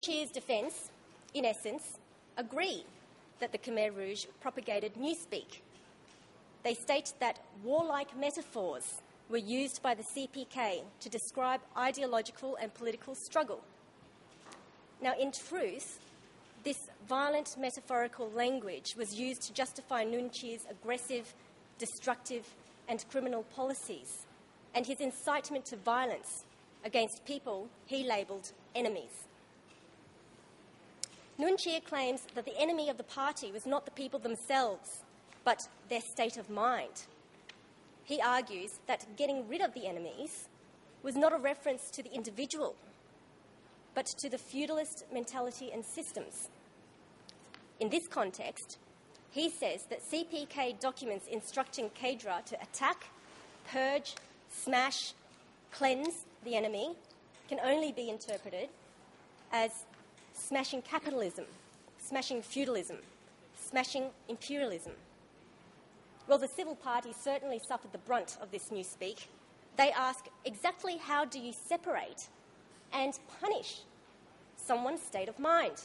Cheer's defence, in essence, agree that the Khmer Rouge propagated newspeak. They state that warlike metaphors were used by the CPK to describe ideological and political struggle. Now, in truth, this violent metaphorical language was used to justify Nuon Chea aggressive, destructive and criminal policies and his incitement to violence against people he labelled enemies. Nuon Chea claims that the enemy of the party was not the people themselves, but their state of mind. He argues that getting rid of the enemies was not a reference to the individual, but to the feudalist mentality and systems. In this context, he says that CPK documents instructing cadre to attack, purge, smash, cleanse the enemy can only be interpreted as smashing capitalism, smashing feudalism, smashing imperialism. Well, the civil party certainly suffered the brunt of this newspeak. They ask, exactly how do you separate and punish someone's state of mind?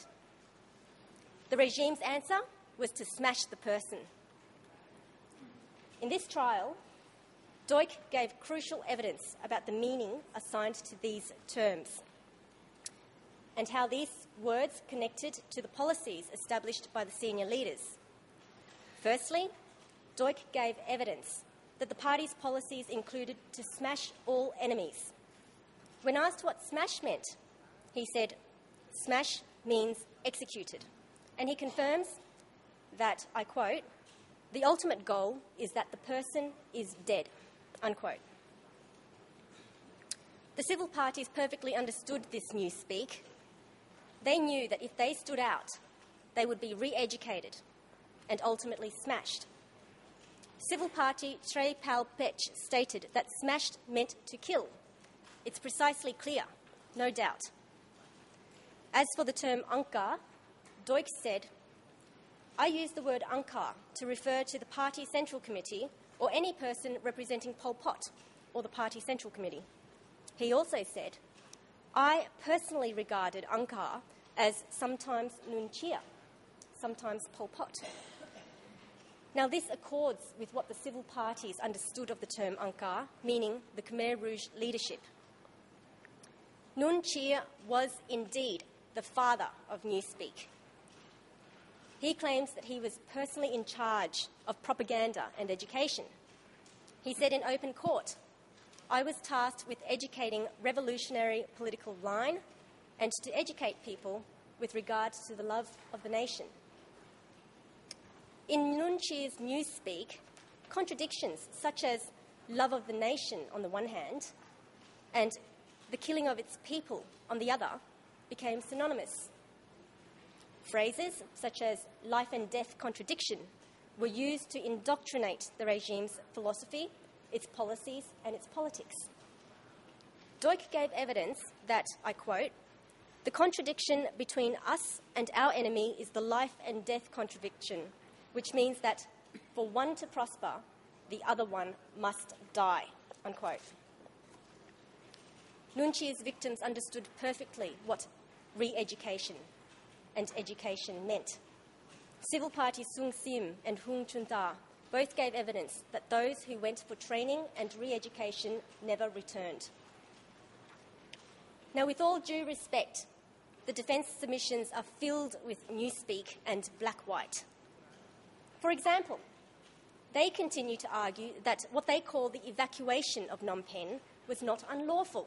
The regime's answer was to smash the person. In this trial, Duch gave crucial evidence about the meaning assigned to these terms and how these words connected to the policies established by the senior leaders. Firstly, Duch gave evidence that the party's policies included to smash all enemies. When asked what smash meant, he said, "Smash means executed." And he confirms that, I quote, "The ultimate goal is that the person is dead," unquote. The civil parties perfectly understood this newspeak. They knew that if they stood out, they would be re-educated and ultimately smashed. Civil party Trey Pal Pech stated that smashed meant to kill. It's precisely clear, no doubt. As for the term Angkar, Duch said, "I use the word Angkar to refer to the Party Central Committee or any person representing Pol Pot or the Party Central Committee." He also said, "I personally regarded Angkar as sometimes Nuon Chea, sometimes Pol Pot." Now, this accords with what the civil parties understood of the term Angkar, meaning the Khmer Rouge leadership. Nuon Chea was indeed the father of newspeak. He claims that he was personally in charge of propaganda and education. He said in open court, "I was tasked with educating revolutionary political line and to educate people with regard to the love of the nation." In Nuon Chea's newspeak, contradictions such as love of the nation on the one hand and the killing of its people on the other became synonymous. Phrases such as life and death contradiction were used to indoctrinate the regime's philosophy, its policies and its politics. Duch gave evidence that, I quote, "The contradiction between us and our enemy is the life and death contradiction, which means that for one to prosper, the other one must die," unquote. Nuon Chea's victims understood perfectly what re-education and education meant. Civil parties Sung Sim and Hung Chunta both gave evidence that those who went for training and re-education never returned. Now, with all due respect, the defence submissions are filled with newspeak and black-white. For example, they continue to argue that what they call the evacuation of Phnom Penh was not unlawful.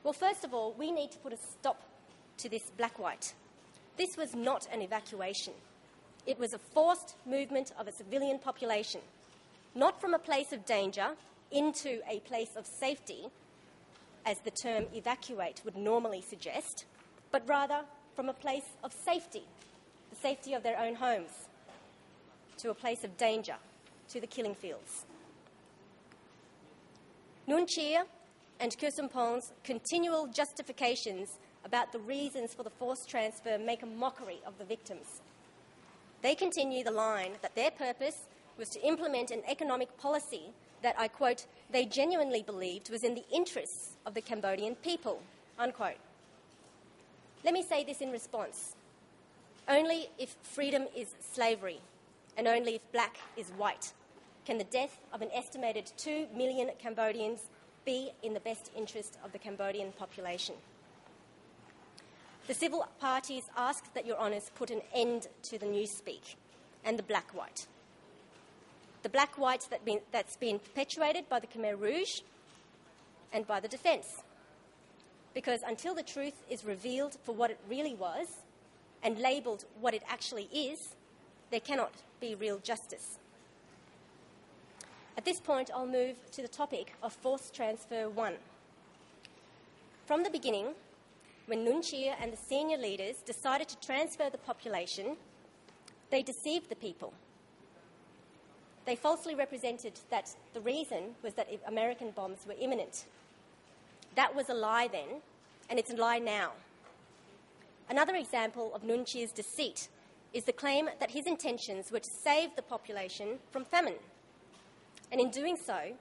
Well, first of all, we need to put a stop to this black-white. This was not an evacuation. It was a forced movement of a civilian population, not from a place of danger into a place of safety, as the term evacuate would normally suggest, but rather from a place of safety, the safety of their own homes, to a place of danger, to the killing fields. Nuon Chea and Kusumpon's continual justifications about the reasons for the forced transfer make a mockery of the victims. They continue the line that their purpose was to implement an economic policy that, I quote, "they genuinely believed was in the interests of the Cambodian people," unquote. Let me say this in response. Only if freedom is slavery, and only if black is white, can the death of an estimated 2 million Cambodians be in the best interest of the Cambodian population. The civil parties ask that Your Honours put an end to the newspeak and the black-white. The black-white that's been perpetuated by the Khmer Rouge and by the defence. Because until the truth is revealed for what it really was and labelled what it actually is, there cannot be real justice. At this point, I'll move to the topic of Forced Transfer 1. From the beginning, when Nuon Chea and the senior leaders decided to transfer the population, they deceived the people. They falsely represented that the reason was that American bombs were imminent. That was a lie then, and it's a lie now. Another example of Nuon Chea's deceit is the claim that his intentions were to save the population from famine. And in doing so,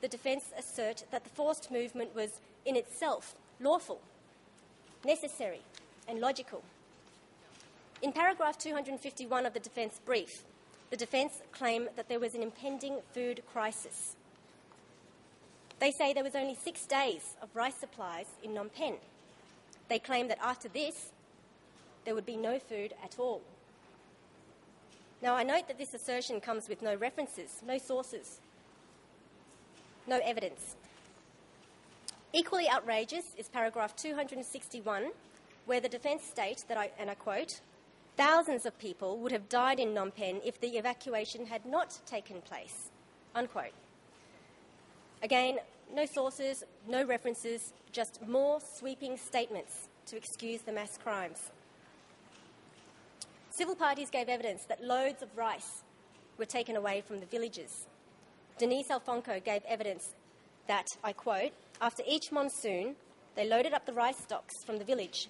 the defence assert that the forced movement was in itself lawful, necessary and logical. In paragraph 251 of the defence brief, the defence claim that there was an impending food crisis. They say there was only 6 days of rice supplies in Phnom Penh. They claim that after this, there would be no food at all. Now, I note that this assertion comes with no references, no sources, no evidence. Equally outrageous is paragraph 261, where the defence state that, and I quote, "Thousands of people would have died in Phnom Penh if the evacuation had not taken place," unquote. Again, no sources, no references, just more sweeping statements to excuse the mass crimes. Civil parties gave evidence that loads of rice were taken away from the villages. Denise Alfonco gave evidence that, I quote, "After each monsoon, they loaded up the rice stocks from the village.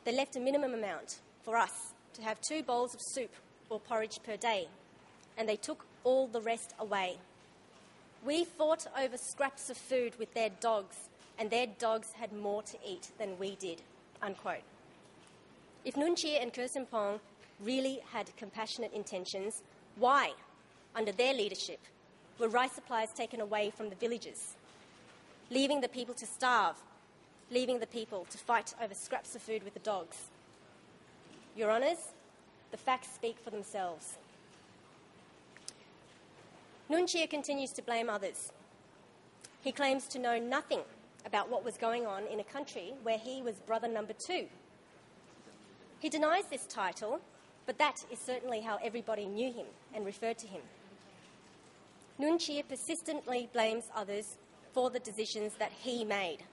They left a minimum amount for us to have 2 bowls of soup or porridge per day, and they took all the rest away. We fought over scraps of food with their dogs, and their dogs had more to eat than we did," unquote. If Nuon Chea and Ker Sampong really had compassionate intentions, why, under their leadership, were rice supplies taken away from the villages, leaving the people to starve, leaving the people to fight over scraps of food with the dogs? Your Honours, the facts speak for themselves. Nuon Chea continues to blame others. He claims to know nothing about what was going on in a country where he was brother number 2. He denies this title, but that is certainly how everybody knew him and referred to him. Nuon Chea persistently blames others for the decisions that he made.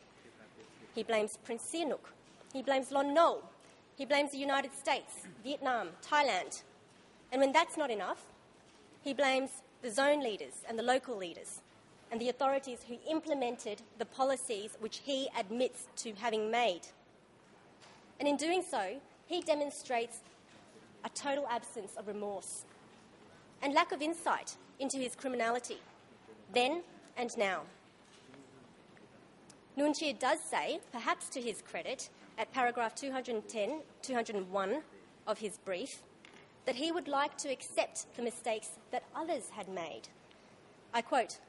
He blames Prince Sihanouk. He blames Lon Nol. He blames the United States, Vietnam, Thailand. And when that's not enough, he blames the zone leaders and the local leaders and the authorities who implemented the policies which he admits to having made. And in doing so, he demonstrates a total absence of remorse and lack of insight into his criminality, then and now. Nuon Chea does say, perhaps to his credit, at paragraph 201 of his brief, that he would like to accept the mistakes that others had made. I quote,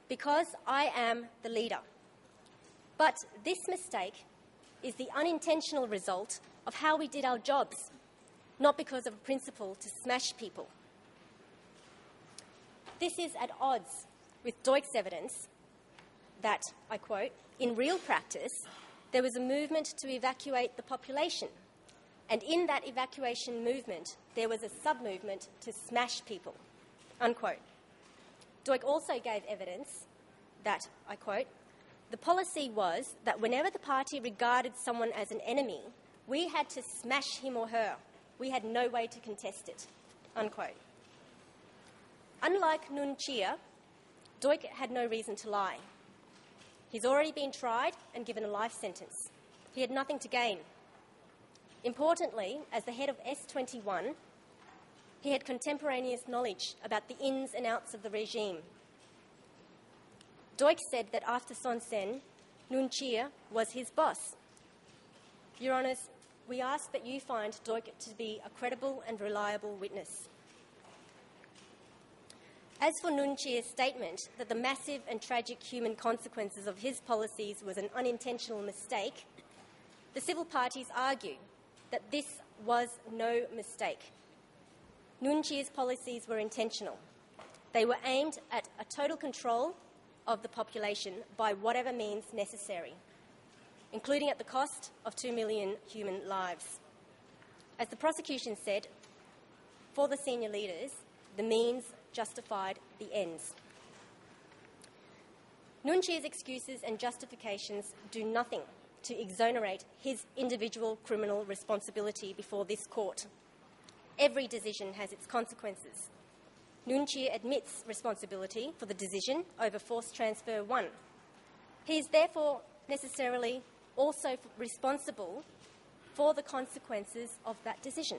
"Because I am the leader. But this mistake is the unintentional result of how we did our jobs, not because of a principle to smash people." This is at odds with Duyk's evidence that, I quote, "In real practice, there was a movement to evacuate the population, and in that evacuation movement, there was a sub-movement to smash people," unquote. Duyk also gave evidence that, I quote, "The policy was that whenever the party regarded someone as an enemy, we had to smash him or her. We had no way to contest it," unquote. Unlike Nuon Chea, Duyk had no reason to lie. He's already been tried and given a life sentence. He had nothing to gain. Importantly, as the head of S21, he had contemporaneous knowledge about the ins and outs of the regime. Duyk said that after Son Sen, Nuon Chea was his boss. Your Honours, we ask that you find Doik to be a credible and reliable witness. As for Nuon Chea's statement that the massive and tragic human consequences of his policies was an unintentional mistake, the civil parties argue that this was no mistake. Nuon Chea's policies were intentional. They were aimed at a total control of the population by whatever means necessary, including at the cost of 2 million human lives. As the prosecution said, for the senior leaders, the means justified the ends. Nuon Chea's excuses and justifications do nothing to exonerate his individual criminal responsibility before this court. Every decision has its consequences. Nuon Chea admits responsibility for the decision over Forced Transfer 1. He is therefore necessarily also responsible for the consequences of that decision.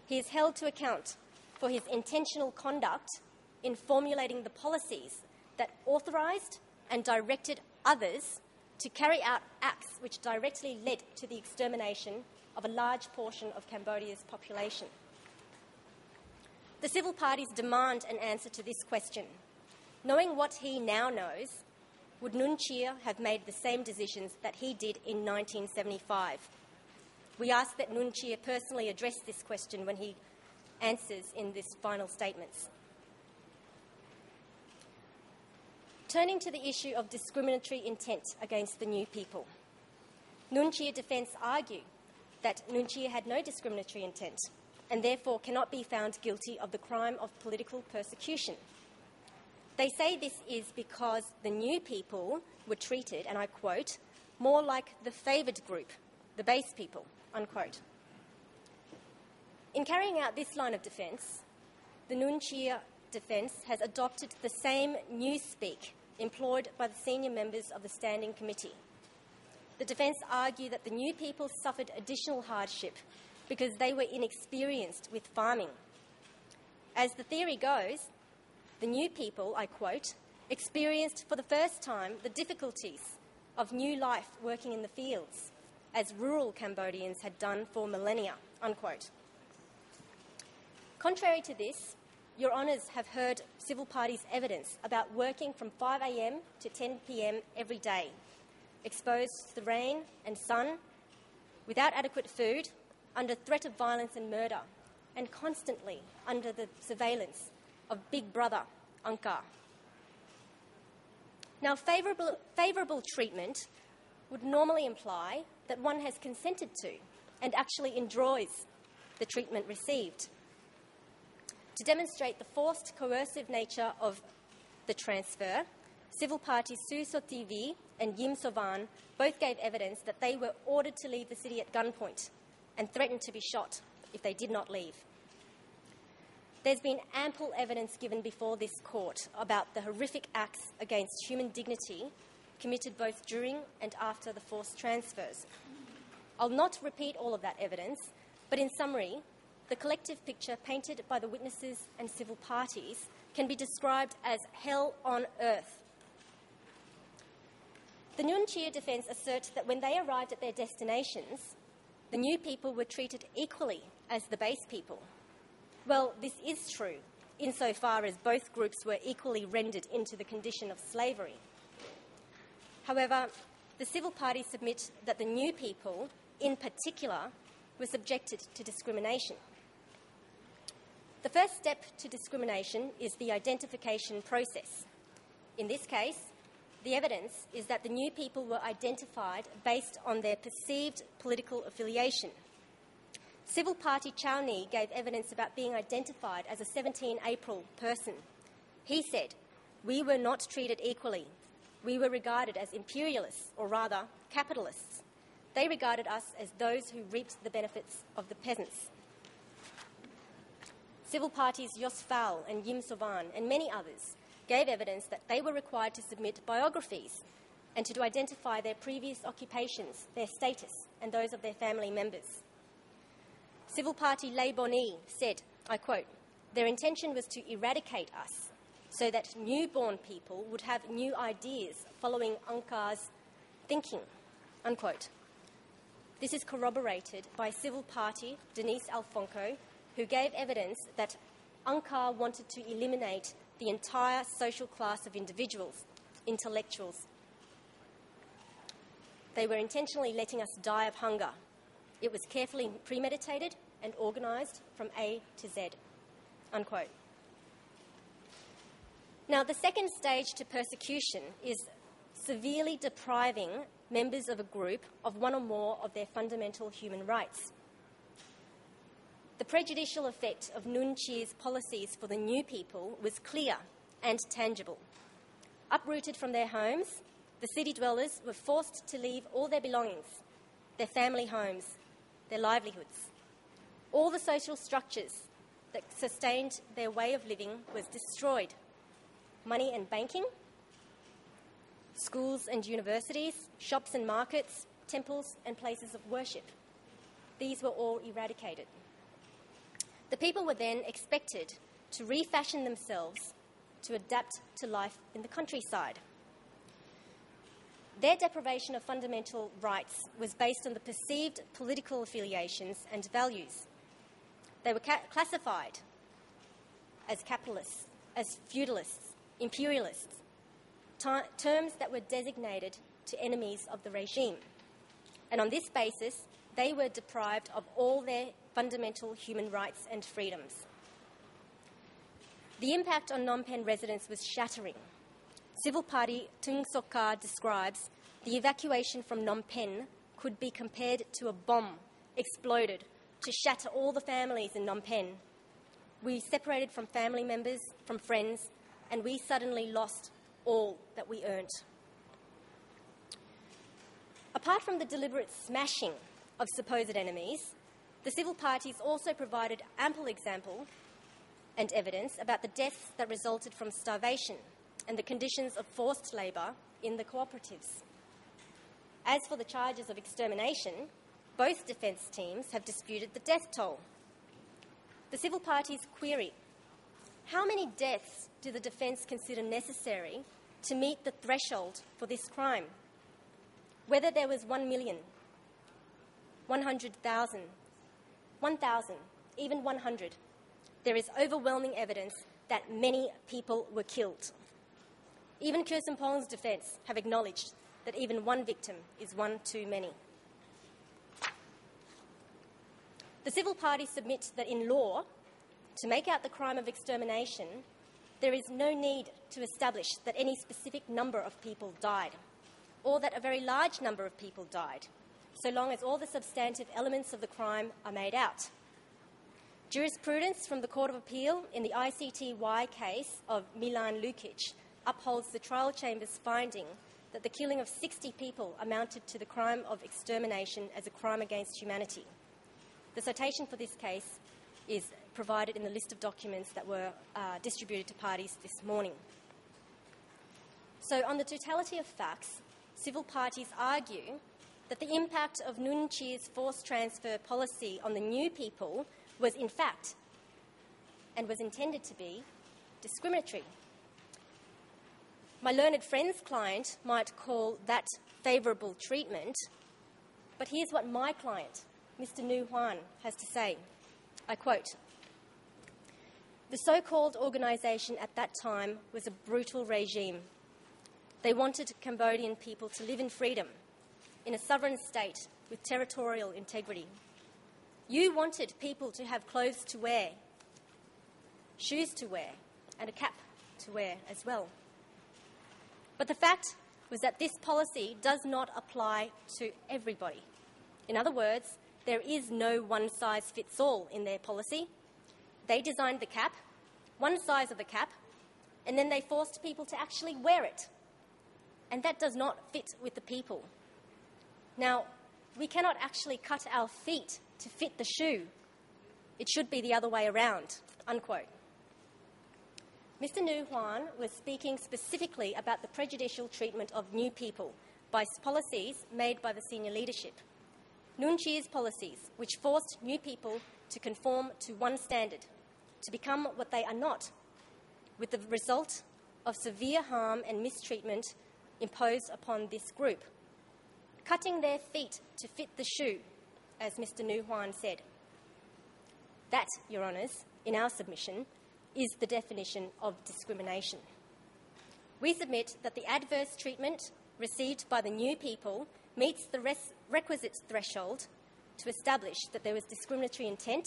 He is held to account for his intentional conduct in formulating the policies that authorised and directed others to carry out acts which directly led to the extermination of a large portion of Cambodia's population. The civil parties demand an answer to this question. Knowing what he now knows, would Nuon Chea have made the same decisions that he did in 1975? We ask that Nuon Chea personally address this question when he answers in this final statements. Turning to the issue of discriminatory intent against the new people, Nuon Chea defence argue that Nuon Chea had no discriminatory intent and therefore cannot be found guilty of the crime of political persecution. They say this is because the new people were treated, and I quote, more like the favoured group, the base people, unquote. In carrying out this line of defence, the Nuon Chea defence has adopted the same newspeak employed by the senior members of the Standing Committee. The defence argue that the new people suffered additional hardship because they were inexperienced with farming. As the theory goes, the new people, I quote, experienced for the first time the difficulties of new life working in the fields, as rural Cambodians had done for millennia, unquote. Contrary to this, Your Honours have heard civil parties' evidence about working from 5 a.m. to 10 p.m. every day, exposed to the rain and sun, without adequate food, under threat of violence and murder, and constantly under the surveillance of Big Brother, Angkar. Now, favourable treatment would normally imply that one has consented to and actually enjoys the treatment received. To demonstrate the forced, coercive nature of the transfer, civil parties Su So TV and Yim Sovan both gave evidence that they were ordered to leave the city at gunpoint and threatened to be shot if they did not leave. There's been ample evidence given before this court about the horrific acts against human dignity committed both during and after the forced transfers. I'll not repeat all of that evidence, but in summary, the collective picture painted by the witnesses and civil parties can be described as hell on earth. The Nuon Chea defence asserts that when they arrived at their destinations, the new people were treated equally as the base people. Well, this is true, insofar as both groups were equally rendered into the condition of slavery. However, the civil parties submit that the new people, in particular, were subjected to discrimination. The first step to discrimination is the identification process. In this case, the evidence is that the new people were identified based on their perceived political affiliation. Civil party Chow Ni gave evidence about being identified as a 17 April person. He said, "We were not treated equally. We were regarded as imperialists, or rather, capitalists. They regarded us as those who reaped the benefits of the peasants." Civil parties Yos Fal and Yim Sovan and many others gave evidence that they were required to submit biographies and to identify their previous occupations, their status, and those of their family members. Civil party Lei Boni said, I quote, "Their intention was to eradicate us so that newborn people would have new ideas following Angkar's thinking," unquote. This is corroborated by civil party Denise Alfonco, who gave evidence that UNCAR wanted to eliminate the entire social class of individuals, intellectuals. They were intentionally letting us die of hunger. It was carefully premeditated and organised from A to Z, unquote. Now, the second stage to persecution is severely depriving members of a group of one or more of their fundamental human rights. The prejudicial effect of Nuon Chea policies for the new people was clear and tangible. Uprooted from their homes, the city dwellers were forced to leave all their belongings, their family homes, their livelihoods. All the social structures that sustained their way of living was destroyed. Money and banking, schools and universities, shops and markets, temples and places of worship. These were all eradicated. The people were then expected to refashion themselves to adapt to life in the countryside. Their deprivation of fundamental rights was based on the perceived political affiliations and values. They were classified as capitalists, as feudalists, imperialists, terms that were designated to enemies of the regime. And on this basis, they were deprived of all their fundamental human rights and freedoms. The impact on Phnom Penh residents was shattering. Civil party Tung Sokar describes the evacuation from Phnom Penh could be compared to a bomb exploded to shatter all the families in Phnom Penh. We separated from family members, from friends, and we suddenly lost all that we earned. Apart from the deliberate smashing of supposed enemies, the civil parties also provided ample example and evidence about the deaths that resulted from starvation and the conditions of forced labour in the cooperatives. As for the charges of extermination, both defence teams have disputed the death toll. The civil parties query, how many deaths do the defence consider necessary to meet the threshold for this crime? Whether there was 1 million, 100,000, 1,000, even 100, there is overwhelming evidence that many people were killed. Even Keu Sampong's defence have acknowledged that even one victim is one too many. The civil parties submit that in law, to make out the crime of extermination, there is no need to establish that any specific number of people died, or that a very large number of people died, so long as all the substantive elements of the crime are made out. Jurisprudence from the Court of Appeal in the ICTY case of Milan Lukic upholds the trial chamber's finding that the killing of 60 people amounted to the crime of extermination as a crime against humanity. The citation for this case is provided in the list of documents that were distributed to parties this morning. So, on the totality of facts, civil parties argue that the impact of Nuon Chea's forced transfer policy on the new people was in fact, and was intended to be, discriminatory. My learned friend's client might call that favourable treatment, but here's what my client, Mr. Nu Huan, has to say. I quote, "The so-called organisation at that time was a brutal regime. They wanted Cambodian people to live in freedom, in a sovereign state with territorial integrity. You wanted people to have clothes to wear, shoes to wear, and a cap to wear as well. But the fact was that this policy does not apply to everybody. In other words, there is no one-size-fits-all in their policy. They designed the cap, one size of the cap, and then they forced people to actually wear it. And that does not fit with the people. Now, we cannot actually cut our feet to fit the shoe. It should be the other way around," unquote. Mr. Nu Huan was speaking specifically about the prejudicial treatment of new people by policies made by the senior leadership. Nuon Chea's policies, which forced new people to conform to one standard, to become what they are not, with the result of severe harm and mistreatment imposed upon this group. Cutting their feet to fit the shoe as Mr Nguyen Huan said. That, Your Honours, in our submission, is the definition of discrimination. We submit that the adverse treatment received by the new people meets the requisite threshold to establish that there was discriminatory intent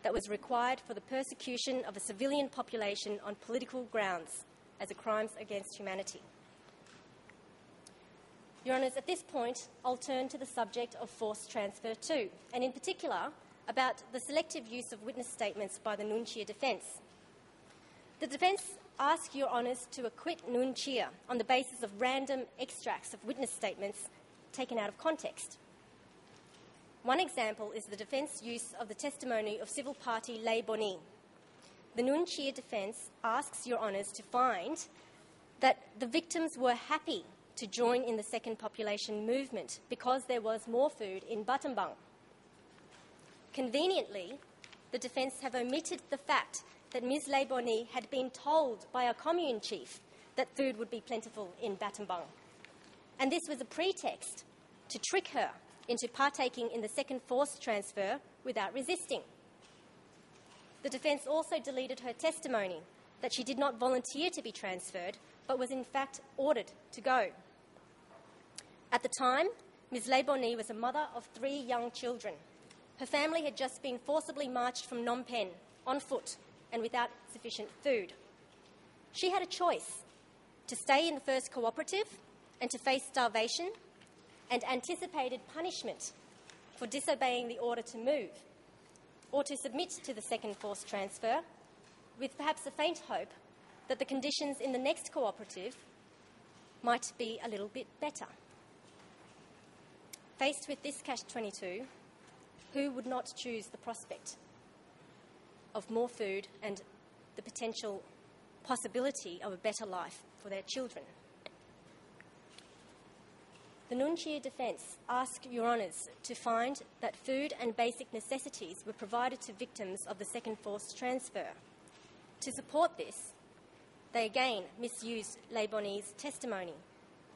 that was required for the persecution of a civilian population on political grounds as a crimes against humanity. Your Honours, at this point, I'll turn to the subject of forced transfer too, and in particular, about the selective use of witness statements by the Nuon Chea defence. The defence asks Your Honours to acquit Nuon Chea on the basis of random extracts of witness statements taken out of context. One example is the defence use of the testimony of civil party Lay Boni. The Nuon Chea defence asks Your Honours to find that the victims were happy to join in the second population movement because there was more food in Battambang. Conveniently, the defence have omitted the fact that Ms Lay Boni had been told by a commune chief that food would be plentiful in Battambang. And this was a pretext to trick her into partaking in the second forced transfer without resisting. The defence also deleted her testimony that she did not volunteer to be transferred, but was in fact ordered to go. At the time, Ms Lay Boni was a mother of 3 young children. Her family had just been forcibly marched from Phnom Penh on foot and without sufficient food. She had a choice to stay in the first cooperative and to face starvation and anticipated punishment for disobeying the order to move, or to submit to the second forced transfer with perhaps a faint hope that the conditions in the next cooperative might be a little bit better. Faced with this catch-22, who would not choose the prospect of more food and the potential possibility of a better life for their children? The Nuon Chea defence ask Your Honours to find that food and basic necessities were provided to victims of the second forced transfer. To support this, they again misused Lay Boni's testimony,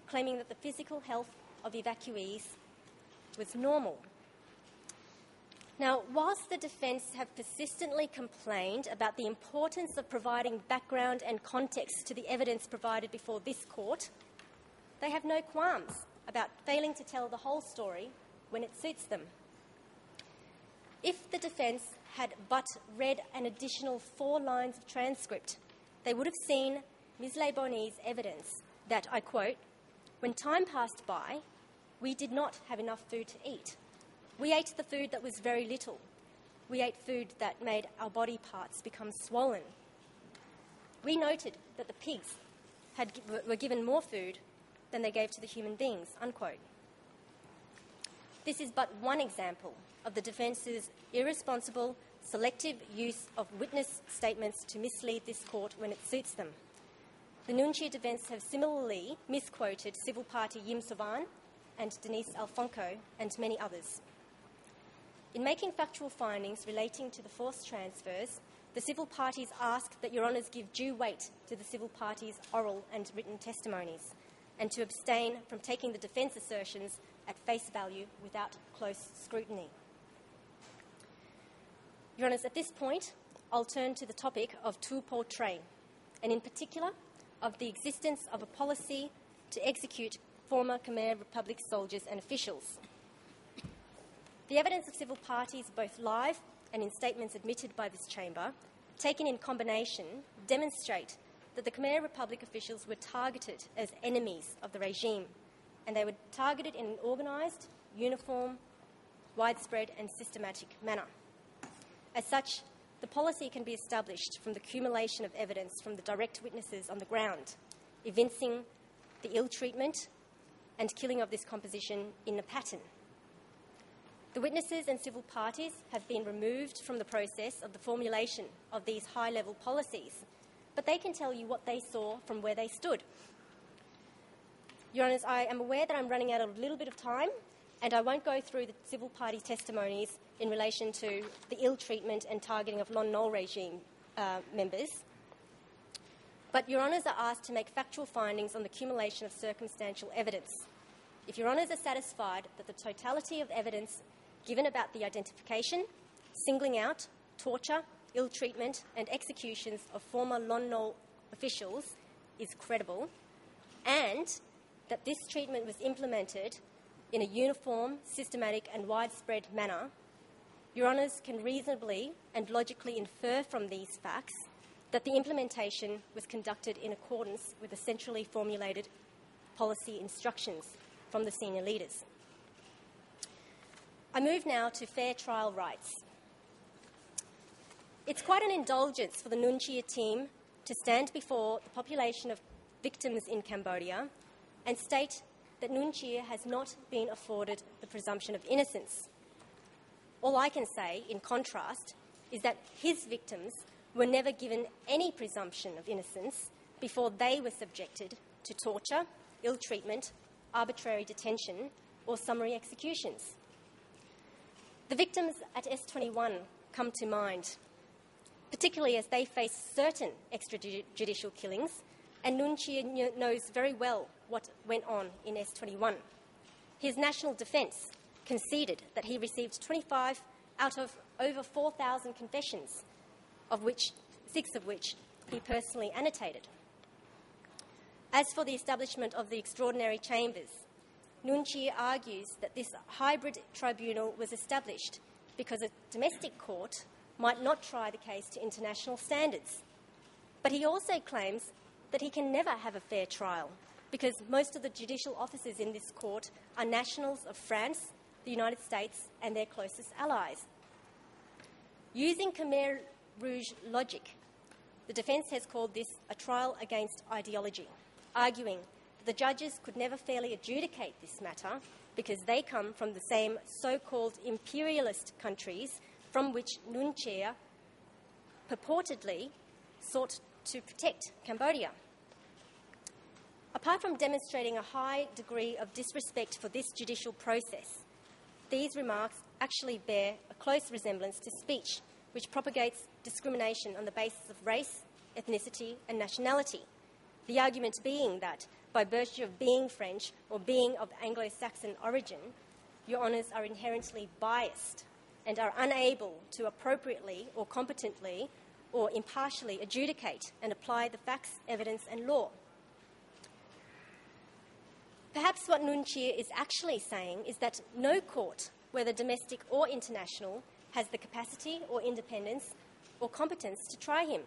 claiming that the physical health of evacuees was normal. Now, whilst the defence have persistently complained about the importance of providing background and context to the evidence provided before this court, they have no qualms about failing to tell the whole story when it suits them. If the defence had but read an additional 4 lines of transcript, they would have seen Ms Lay Boni's evidence that, I quote, "When time passed by, we did not have enough food to eat. We ate the food that was very little. We ate food that made our body parts become swollen. We noted that the pigs were given more food than they gave to the human beings," unquote. This is but one example of the defence's irresponsible, selective use of witness statements to mislead this court when it suits them. The Nuon Chea defence have similarly misquoted civil party Yim Sovan and Denise Alfonco and many others. In making factual findings relating to the forced transfers, the civil parties ask that Your Honours give due weight to the civil parties' oral and written testimonies, and to abstain from taking the defence assertions at face value without close scrutiny. Your Honours, at this point, I'll turn to the topic of tout portrait, and in particular, of the existence of a policy to execute former Khmer Republic soldiers and officials. The evidence of civil parties, both live and in statements admitted by this chamber, taken in combination, demonstrate that the Khmer Republic officials were targeted as enemies of the regime, and they were targeted in an organised, uniform, widespread and systematic manner. As such, the policy can be established from the accumulation of evidence from the direct witnesses on the ground, evincing the ill treatment and killing of this composition in a pattern. The witnesses and civil parties have been removed from the process of the formulation of these high-level policies, but they can tell you what they saw from where they stood. Your Honours, I am aware that I'm running out of a little bit of time, and I won't go through the civil party testimonies in relation to the ill treatment and targeting of Lon Nol regime members. But Your Honours are asked to make factual findings on the accumulation of circumstantial evidence. If Your Honours are satisfied that the totality of evidence given about the identification, singling out, torture, ill treatment and executions of former Lon Nol officials is credible, and that this treatment was implemented in a uniform, systematic and widespread manner, Your Honours can reasonably and logically infer from these facts that the implementation was conducted in accordance with the centrally formulated policy instructions from the senior leaders. I move now to fair trial rights. It's quite an indulgence for the Nunchia team to stand before the population of victims in Cambodia and state that Nunchia has not been afforded the presumption of innocence. All I can say, in contrast, is that his victims were never given any presumption of innocence before they were subjected to torture, ill treatment, arbitrary detention, or summary executions. The victims at S21 come to mind, particularly as they face certain extrajudicial killings, and Nunchia knows very well what went on in S21. His national defence conceded that he received 25 out of over 4,000 confessions, of which 6 of which he personally annotated. As for the establishment of the extraordinary chambers, Nunchia argues that this hybrid tribunal was established because a domestic court might not try the case to international standards. But he also claims that he can never have a fair trial because most of the judicial officers in this court are nationals of France, the United States and their closest allies. Using Khmer Rouge logic, the defence has called this a trial against ideology, arguing that the judges could never fairly adjudicate this matter because they come from the same so-called imperialist countries from which Nunchia purportedly sought to protect Cambodia. Apart from demonstrating a high degree of disrespect for this judicial process, these remarks actually bear a close resemblance to speech which propagates discrimination on the basis of race, ethnicity and nationality, the argument being that by virtue of being French or being of Anglo-Saxon origin, Your Honours are inherently biased and are unable to appropriately or competently or impartially adjudicate and apply the facts, evidence and law. Perhaps what Nunchia is actually saying is that no court, whether domestic or international, has the capacity or independence or competence to try him.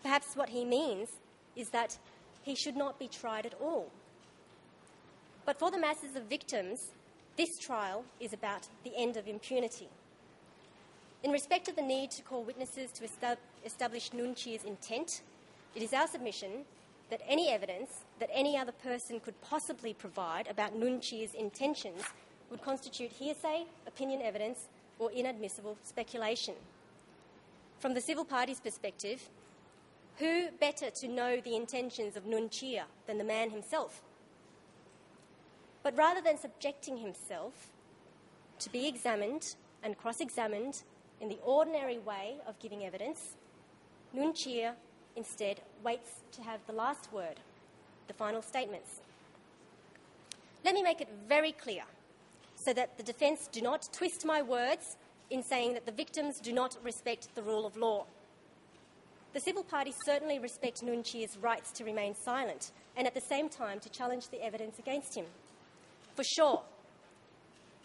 Perhaps what he means is that he should not be tried at all. But for the masses of victims, this trial is about the end of impunity. In respect of the need to call witnesses to establish Nunchia's intent, it is our submission that any evidence that any other person could possibly provide about Nunchia's intentions would constitute hearsay, opinion evidence, or inadmissible speculation. From the civil party's perspective, who better to know the intentions of Nunchia than the man himself? But rather than subjecting himself to be examined and cross-examined in the ordinary way of giving evidence, Nunchia instead waits to have the last word, the final statements. Let me make it very clear so that the defence do not twist my words in saying that the victims do not respect the rule of law. The civil parties certainly respect Nunchia's rights to remain silent and at the same time to challenge the evidence against him. For sure,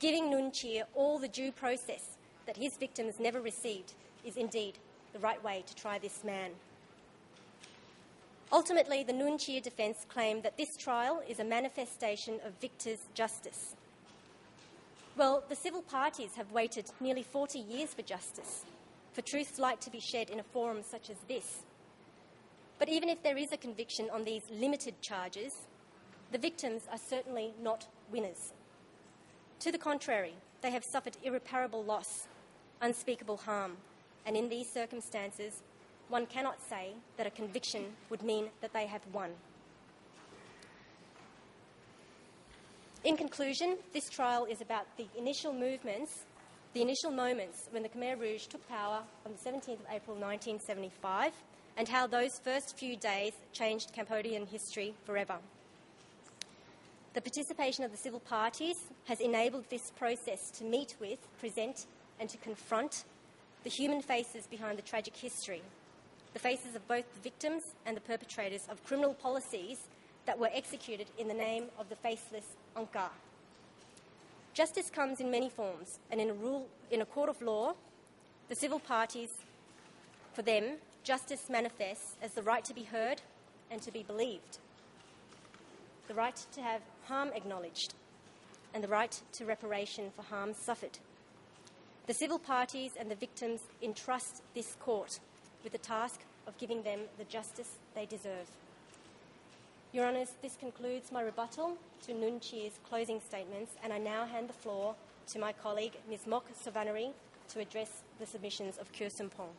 giving Nunchia all the due process that his victims never received is indeed the right way to try this man. Ultimately, the Nunchia defence claimed that this trial is a manifestation of victors' justice. Well, the civil parties have waited nearly 40 years for justice, for truth's light to be shed in a forum such as this. But even if there is a conviction on these limited charges, the victims are certainly not winners. To the contrary, they have suffered irreparable loss, unspeakable harm, and in these circumstances, one cannot say that a conviction would mean that they have won. In conclusion, this trial is about the initial moments when the Khmer Rouge took power on the 17th of April 1975 and how those first few days changed Cambodian history forever. The participation of the civil parties has enabled this process to meet with, present and to confront the human faces behind the tragic history, the faces of both the victims and the perpetrators of criminal policies that were executed in the name of the faceless Angkar. Justice comes in many forms, and in a court of law, the civil parties, for them, justice manifests as the right to be heard and to be believed, the right to have harm acknowledged, and the right to reparation for harm suffered. The civil parties and the victims entrust this court with the task of giving them the justice they deserve. Your Honours, this concludes my rebuttal to Nuon Cheer's closing statements, and I now hand the floor to my colleague, Ms Mok Savanary, to address the submissions of Khieu Sampong.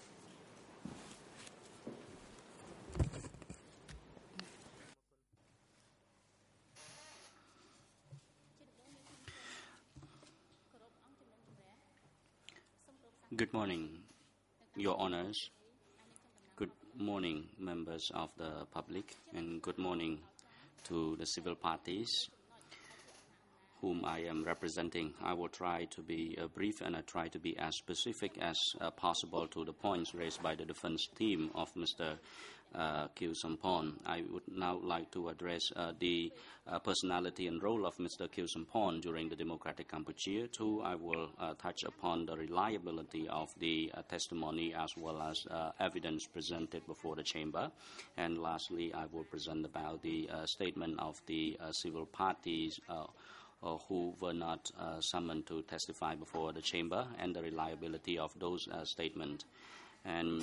Good morning, Your Honours. Good morning, members of the public, and good morning to the civil parties whom I am representing. I will try to be brief, and I try to be as specific as possible to the points raised by the defense team of Mr. Khieu Sampong. I would now like to address the personality and role of Mr. Khieu Sampong during the Democratic Cambodia. Too, I will touch upon the reliability of the testimony as well as evidence presented before the chamber. And lastly, I will present about the statement of the civil parties who were not summoned to testify before the chamber and the reliability of those statements. And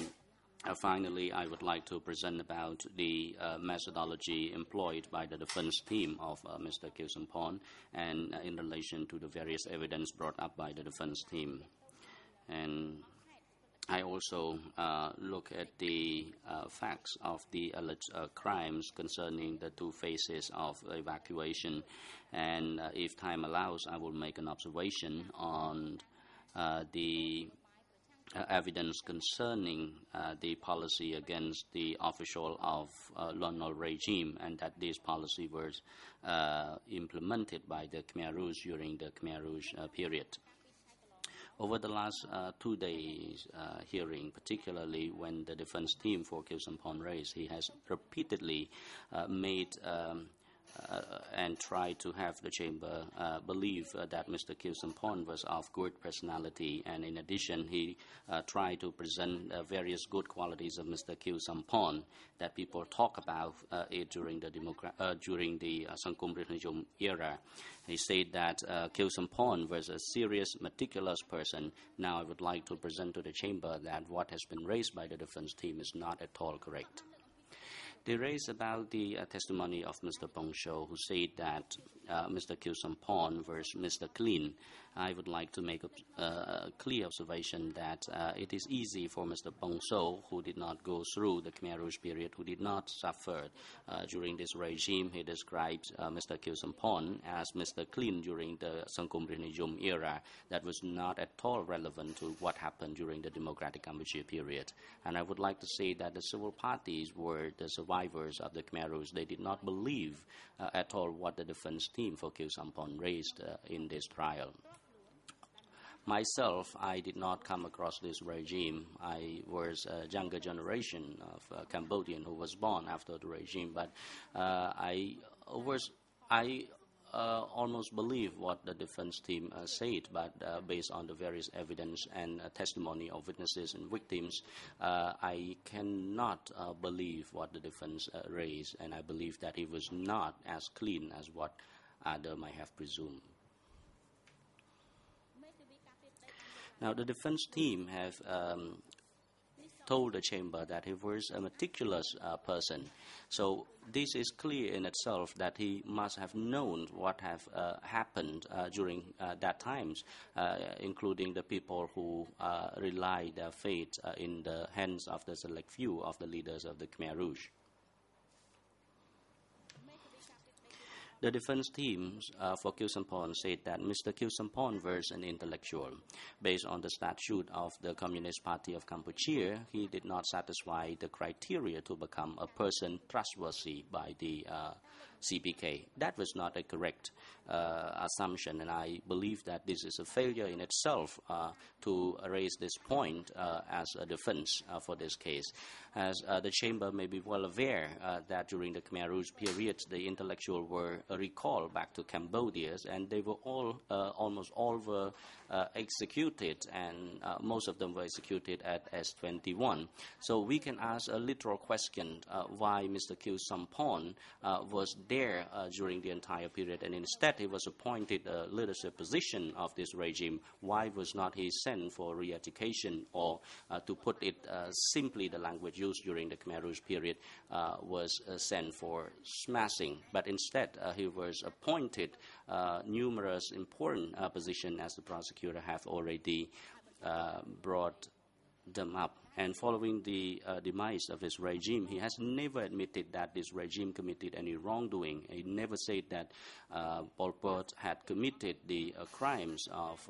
finally, I would like to present about the methodology employed by the defense team of Mr. Khieu Sampong and in relation to the various evidence brought up by the defense team. And I also look at the facts of the alleged crimes concerning the two phases of evacuation, and if time allows, I will make an observation on the evidence concerning the policy against the official of Lon Nol regime, and that this policy was implemented by the Khmer Rouge during the Khmer Rouge period. Over the last 2 days hearing, particularly when the defense team for Khieu Sampong raised, he has repeatedly made and tried to have the chamber believe that Mr. Khieu Sampong was of good personality, and in addition he tried to present various good qualities of Mr. Khieu Sampong that people talk about it during the Sangkum Rinhajum era. He said that Khieu Sampong was a serious, meticulous person. Now I would like to present to the chamber that what has been raised by the defense team is not at all correct. They raised about the testimony of Mr. Bong Shou, who said that Mr. Khieu Sampong was Mr. Clean. I would like to make a clear observation that it is easy for Mr. Bong Shou, who did not go through the Khmer Rouge period, who did not suffer during this regime. He describes Mr. Khieu Sampong as Mr. Clean during the Sangkum Rinhajum era. That was not at all relevant to what happened during the Democratic Cambodia period. And I would like to say that the civil parties were the survivors of the Khmer Rouge. They did not believe at all what the defense team for Khieu Sampong raised in this trial. Myself, I did not come across this regime. I was a younger generation of Cambodian who was born after the regime, but I almost believe what the defense team said, but based on the various evidence and testimony of witnesses and victims, I cannot believe what the defense raised, and I believe that he was not as clean as what others might have presumed. Now, the defense team have told the chamber that he was a meticulous person. So this is clear in itself that he must have known what have happened during that times, including the people who rely their fate in the hands of the select few of the leaders of the Khmer Rouge. The defense teams for Khieu Sampong said that Mr. Khieu Sampong was an intellectual. Based on the statute of the Communist Party of Cambodia, he did not satisfy the criteria to become a person trustworthy by the CPK. That was not a correct assumption, and I believe that this is a failure in itself to raise this point as a defense for this case. As the Chamber may be well aware that during the Khmer Rouge period, the intellectuals were recalled back to Cambodia, and they were all, almost all were executed, and most of them were executed at S21. So we can ask a literal question why Mr. Khieu Samphan was there during the entire period, and instead he was appointed a leadership position of this regime. Why was not he sent for re-education, or to put it simply, the language used during the Khmer Rouge period was sent for smashing, but instead he was appointed numerous important positions, as the prosecutor have already brought them up. And following the demise of this regime, he has never admitted that this regime committed any wrongdoing. He never said that Pol Pot had committed the crimes of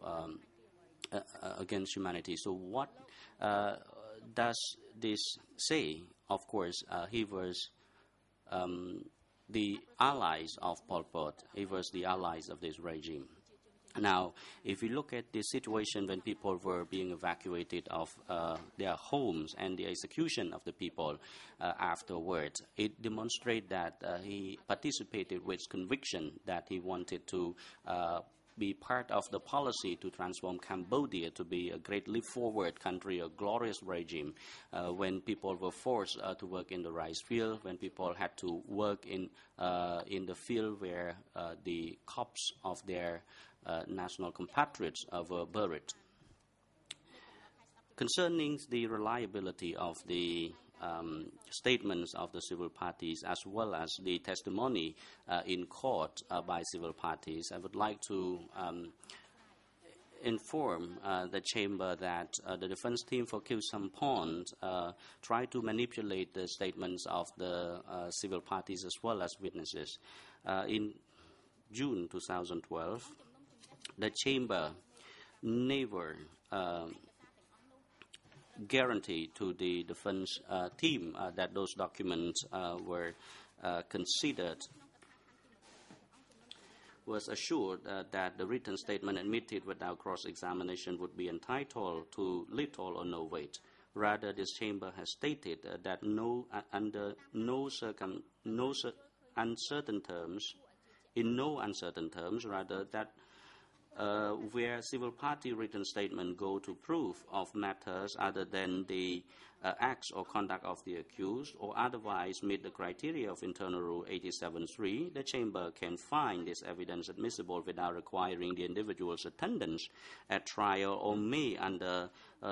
against humanity. So what does this say? Of course, he was the allies of Pol Pot. He was the allies of this regime. Now, if we look at the situation when people were being evacuated of their homes and the execution of the people afterwards, it demonstrates that he participated with conviction that he wanted to be part of the policy to transform Cambodia to be a great leap forward country, a glorious regime. When people were forced to work in the rice field, when people had to work in the field where the corpse of their national compatriots were buried. Concerning the reliability of the statements of the civil parties as well as the testimony in court by civil parties, I would like to inform the Chamber that the defense team for Khieu Samphan tried to manipulate the statements of the civil parties as well as witnesses. In June 2012, the Chamber never guaranteed to the defense team that those documents were considered, was assured that the written statement admitted without cross-examination would be entitled to little or no weight. Rather, this Chamber has stated that under no uncertain terms, in no uncertain terms, rather, that where civil party written statement go to proof of matters other than the acts or conduct of the accused, or otherwise meet the criteria of Internal Rule 87.3, the Chamber can find this evidence admissible without requiring the individual's attendance at trial, or may, under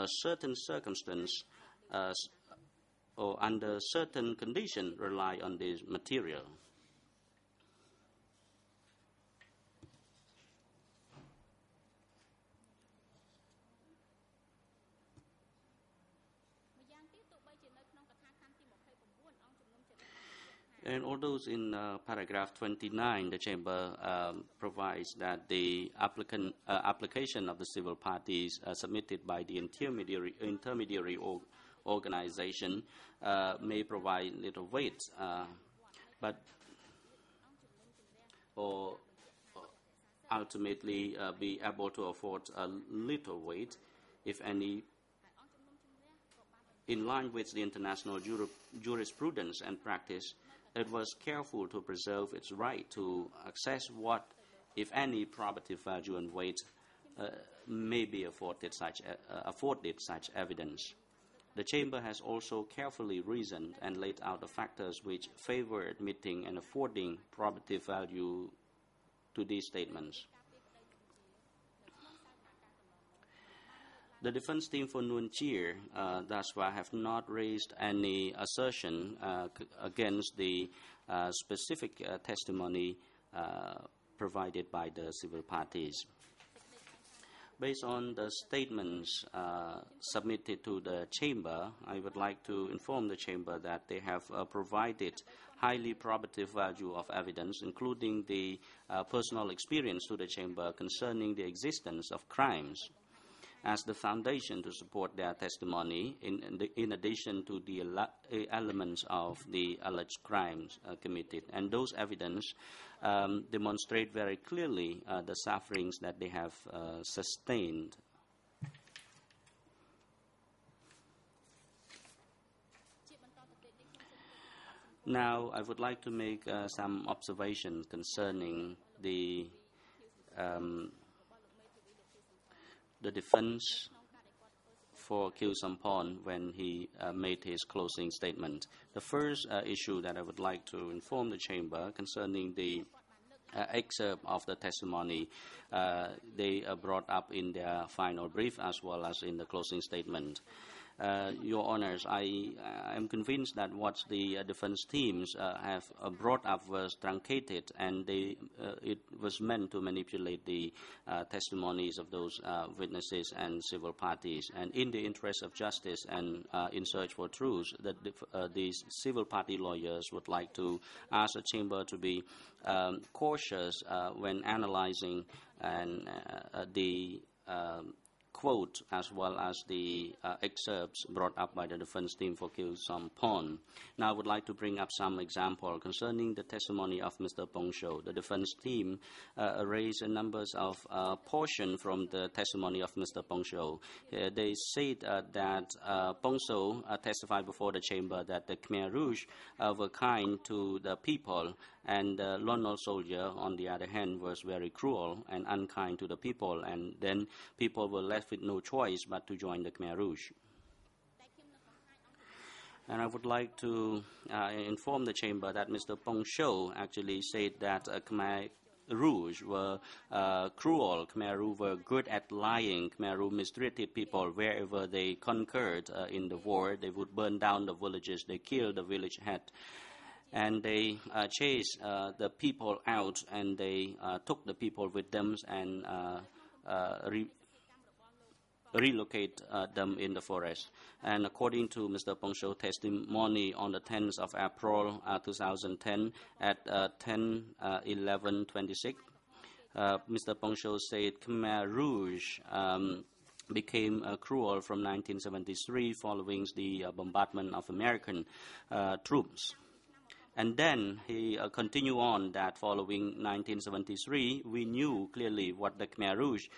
certain circumstances or under certain conditions, rely on this material. And although in paragraph 29, the Chamber provides that the application of the civil parties submitted by the intermediary organization may provide little weight, or ultimately be able to afford a little weight, if any, in line with the international jurisprudence and practice. It was careful to preserve its right to access what, if any, probative value and weight may be afforded such evidence. The Chamber has also carefully reasoned and laid out the factors which favor admitting and affording probative value to these statements. The defense team for Nuon Chea thus far have not raised any assertion against the specific testimony provided by the civil parties. Based on the statements submitted to the Chamber, I would like to inform the Chamber that they have provided highly probative value of evidence, including the personal experience to the Chamber concerning the existence of crimes. as the foundation to support their testimony, in addition to the elements of the alleged crimes committed. And those evidence demonstrate very clearly the sufferings that they have sustained. Now, I would like to make some observations concerning the defense for Khieu Samphan when he made his closing statement. The first issue that I would like to inform the Chamber concerning the excerpt of the testimony they brought up in their final brief as well as in the closing statement. Your Honors, I am convinced that what the defense teams have brought up was truncated, and it was meant to manipulate the testimonies of those witnesses and civil parties. And in the interest of justice and in search for truth, these civil party lawyers would like to ask the Chamber to be cautious when analyzing the quote as well as the excerpts brought up by the defense team for Khieu Samphan. Now I would like to bring up some example concerning the testimony of Mr. Pong Sho. The defense team raised a numbers of portion from the testimony of Mr. Pong Sho. They said that Pong Sho testified before the chamber that the Khmer Rouge were kind to the people, and the Lon Nol soldier, on the other hand, was very cruel and unkind to the people, and then people were left with no choice but to join the Khmer Rouge. And I would like to inform the chamber that Mr. Pong Sho actually said that Khmer Rouge were cruel, Khmer Rouge were good at lying, Khmer Rouge mistreated people wherever they conquered in the war. They would burn down the villages, they killed the village head, and they chased the people out, and they took the people with them and relocate them in the forest. And according to Mr. Pong Sho's testimony on the 10th of April 2010 at 10:11:26, Mr. Pong Sho said Khmer Rouge became cruel from 1973 following the bombardment of American troops. And then he continued on that following 1973, we knew clearly what the Khmer Rouge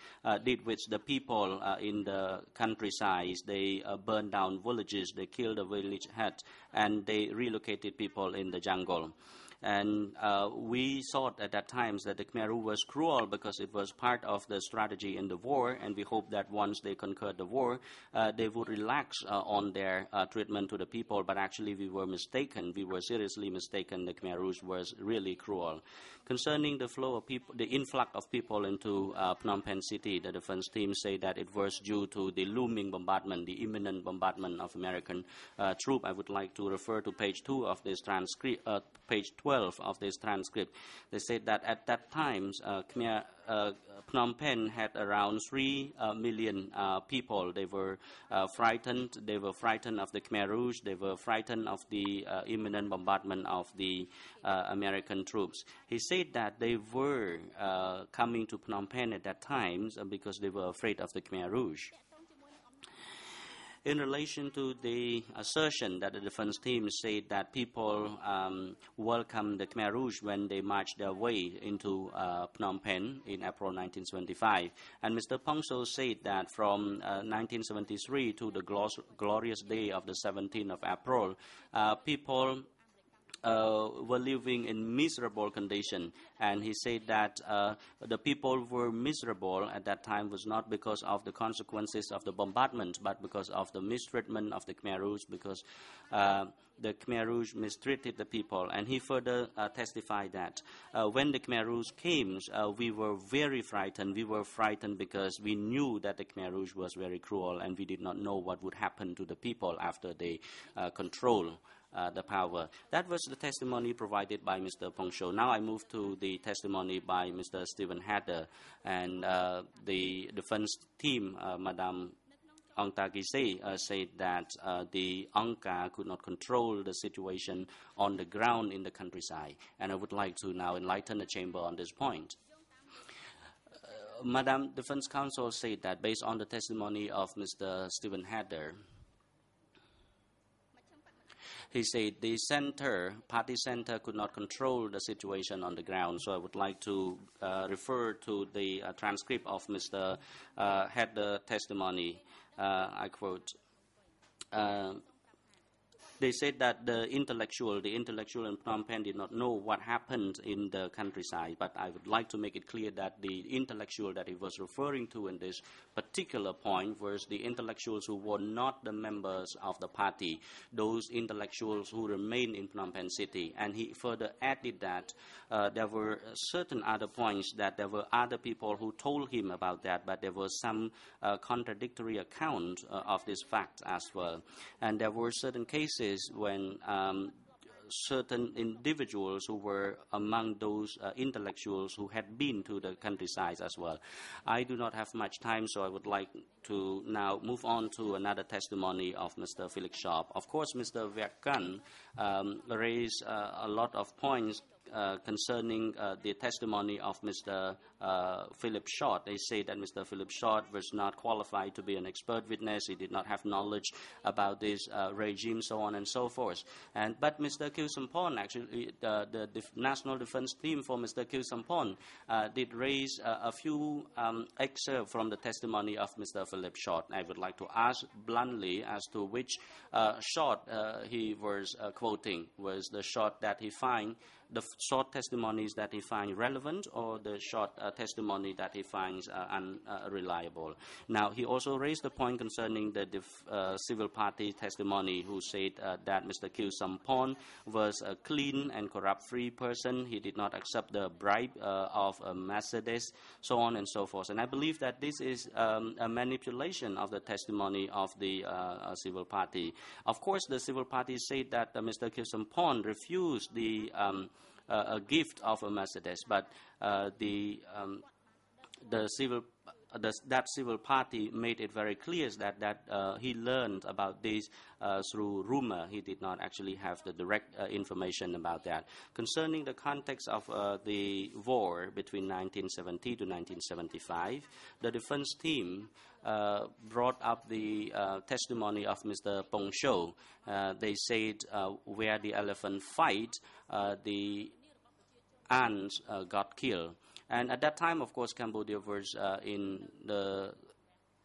did with the people in the countryside. They burned down villages, they killed the village head, and they relocated people in the jungle. And we thought at that time that the Khmer Rouge was cruel because it was part of the strategy in the war, and we hoped that once they conquered the war, they would relax on their treatment to the people. But actually we were mistaken. We were seriously mistaken. The Khmer Rouge was really cruel. Concerning the flow of people, the influx of people into Phnom Penh city, the defense team say that it was due to the looming bombardment, the imminent bombardment of American troops. I would like to refer to page 2 of this transcript, page 12 of this transcript. They said that at that time, Phnom Penh had around 3 million people. They were frightened. They were frightened of the Khmer Rouge. They were frightened of the imminent bombardment of the American troops. He said that they were coming to Phnom Penh at that time because they were afraid of the Khmer Rouge. In relation to the assertion that the defense team said that people welcomed the Khmer Rouge when they marched their way into Phnom Penh in April 1975, and Mr. Pong Sho said that from 1973 to the glorious day of the 17th of April, people were living in miserable condition, and he said that the people were miserable at that time was not because of the consequences of the bombardment, but because of the mistreatment of the Khmer Rouge, because the Khmer Rouge mistreated the people. And he further testified that when the Khmer Rouge came, we were very frightened. We were frightened because we knew that the Khmer Rouge was very cruel, and we did not know what would happen to the people after they control the power. That was the testimony provided by Mr. Pong Sho. Now I move to the testimony by Mr. Stephen Hatter, and the defense team, Madame Aung Takise, said that the Angka could not control the situation on the ground in the countryside. And I would like to now enlighten the chamber on this point. Madam Defense Counsel said that based on the testimony of Mr. Stephen Hatter, he said the party center could not control the situation on the ground. So I would like to refer to the transcript of Mr. Hatter's testimony. I quote, they said that the intellectual in Phnom Penh did not know what happened in the countryside, but I would like to make it clear that the intellectual that he was referring to in this particular point was the intellectuals who were not the members of the party, those intellectuals who remain in Phnom Penh city. And he further added that there were certain other points, that there were other people who told him about that, but there was some contradictory account of this fact as well. And there were certain cases when certain individuals who were among those intellectuals who had been to the countryside as well. I do not have much time, so I would like to now move on to another testimony of Mr. Felix Sharp. Of course, Mr. Viet Kan raised a lot of points concerning the testimony of Mr. Philip Short. They say that Mr. Philip Short was not qualified to be an expert witness. He did not have knowledge about this regime, so on and so forth. But Mr. Khieu Samphan, actually, the National Defense Team for Mr. Khieu Samphan did raise a few excerpts from the testimony of Mr. Philip Short. I would like to ask bluntly as to which short he was quoting. Was the short that he find the short testimonies that he finds relevant, or the short testimony that he finds unreliable? Now, he also raised the point concerning the civil party testimony, who said that Mr. Khieu Samphan was a clean and corrupt-free person. He did not accept the bribe of a Mercedes, so on and so forth. And I believe that this is a manipulation of the testimony of the civil party. Of course, the civil party said that Mr. Khieu Samphan refused the a gift of a Mercedes, but that civil party made it very clear that he learned about this through rumor. He did not actually have the direct information about that. Concerning the context of the war between 1970 to 1975, the defense team brought up the testimony of Mr. Pong Shou. They said where the elephant fight, the ants got killed. And at that time, of course, Cambodia was in the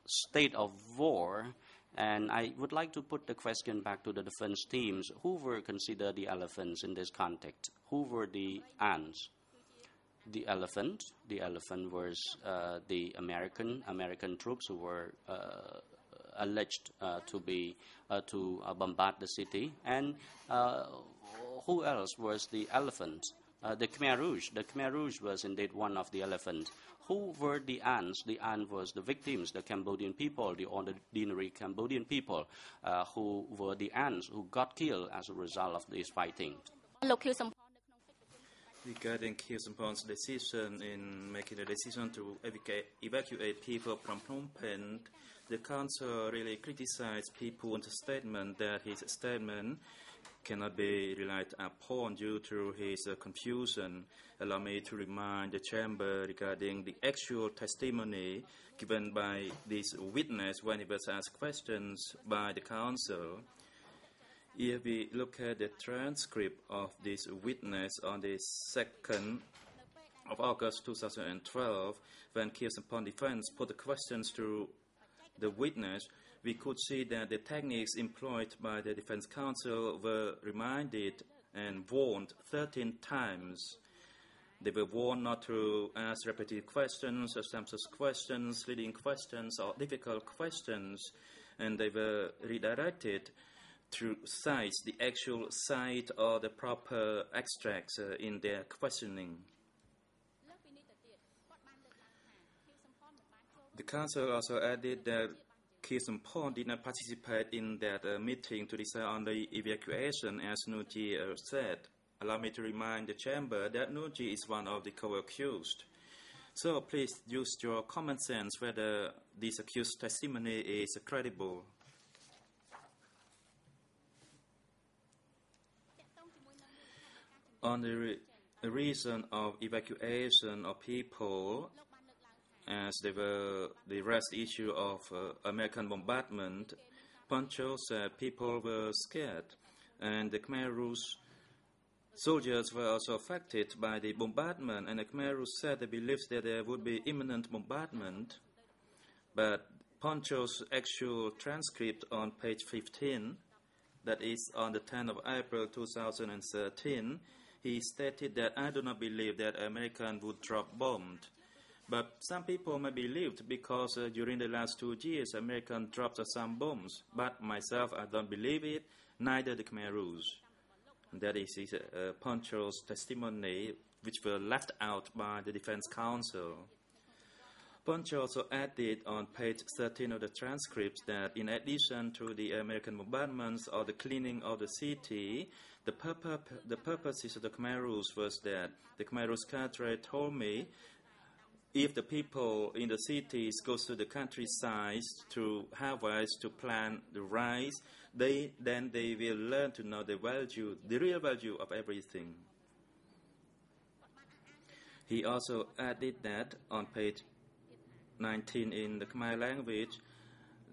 state of war. And I would like to put the question back to the defense teams. Who were considered the elephants in this context? Who were the ants? The elephant was the American troops who were alleged to be to bombard the city. And who else was the elephant? The Khmer Rouge. The Khmer Rouge was indeed one of the elephants. Who were the ants? The ant was the victims, the Cambodian people, the ordinary Cambodian people, who were the ants who got killed as a result of this fighting. Regarding Khieu Samphan's decision in making a decision to evacuate people from Phnom Penh, the council really criticized people's statement that his statement cannot be relied upon due to his confusion. Allow me to remind the chamber regarding the actual testimony given by this witness when he was asked questions by the council. If we look at the transcript of this witness on the 2nd of August 2012, when Khieu Samphan defense put the questions to the witness, we could see that the techniques employed by the defense counsel were reminded and warned 13 times. They were warned not to ask repetitive questions, assumptuous questions, leading questions, or difficult questions, and they were redirected to cite the actual site or the proper extracts in their questioning. The council also added that Khieu Samphan did not participate in that meeting to decide on the evacuation, as Nuji said. Allow me to remind the chamber that Nuji is one of the co-accused. So please use your common sense whether this accused testimony is credible. On the reason of evacuation of people, as they were the rest issue of American bombardment, Poncho said people were scared, and the Khmer Rouge soldiers were also affected by the bombardment, and the Khmer Rouge said they believed that there would be imminent bombardment. But Poncho's actual transcript on page 15, that is on the 10th of April 2013, he stated that I do not believe that Americans would drop bombs. But some people may believe because during the last 2 years, Americans dropped some bombs. But myself, I don't believe it, neither the Khmer Rouge. That is Poncho's testimony, which were left out by the Defense Council. Poncho also added on page 13 of the transcripts that in addition to the American bombardments or the cleaning of the city, the purposes of the Khmer Rouge was that the Khmer Rouge cadre told me if the people in the cities go to the countryside to harvest, to plant the rice, then they will learn to know the real value of everything. He also added that on page 19 in the Khmer language,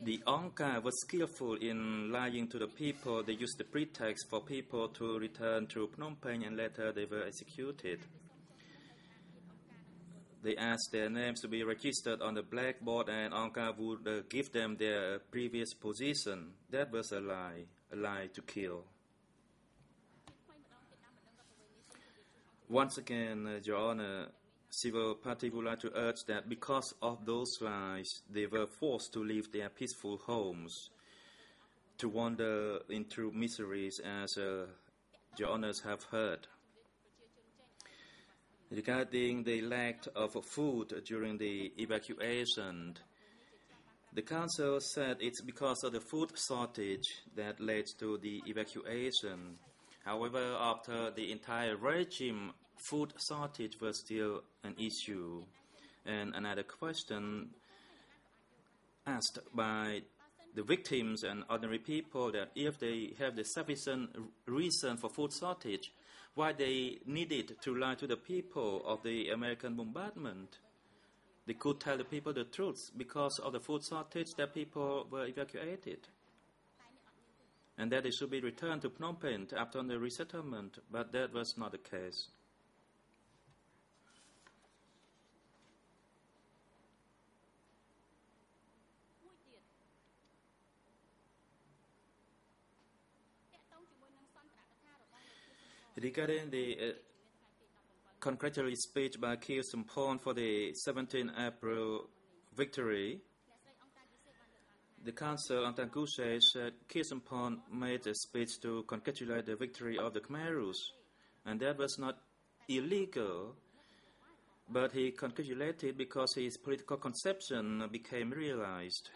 the Angkar was skillful in lying to the people. They used the pretext for people to return to Phnom Penh, and later they were executed. They asked their names to be registered on the blackboard, and Angkar would give them their previous position. That was a lie to kill. Once again, Your Honor, civil party would like to urge that because of those lies, they were forced to leave their peaceful homes, to wander into miseries, as Your Honors have heard. Regarding the lack of food during the evacuation, the Council said it's because of the food shortage that led to the evacuation. However, after the entire regime, food shortage was still an issue. And another question asked by the victims and ordinary people, that if they have the sufficient reason for food shortage, why they needed to lie to the people of the American bombardment. They could tell the people the truth. Because of the food shortage, that people were evacuated, and that they should be returned to Phnom Penh after the resettlement, but that was not the case. Regarding the congratulatory speech by Khieu Samphan for the 17 April victory, the Council on Tangushe said Khieu Samphan made a speech to congratulate the victory of the Khmer Rouge, and that was not illegal, but he congratulated because his political conception became realized.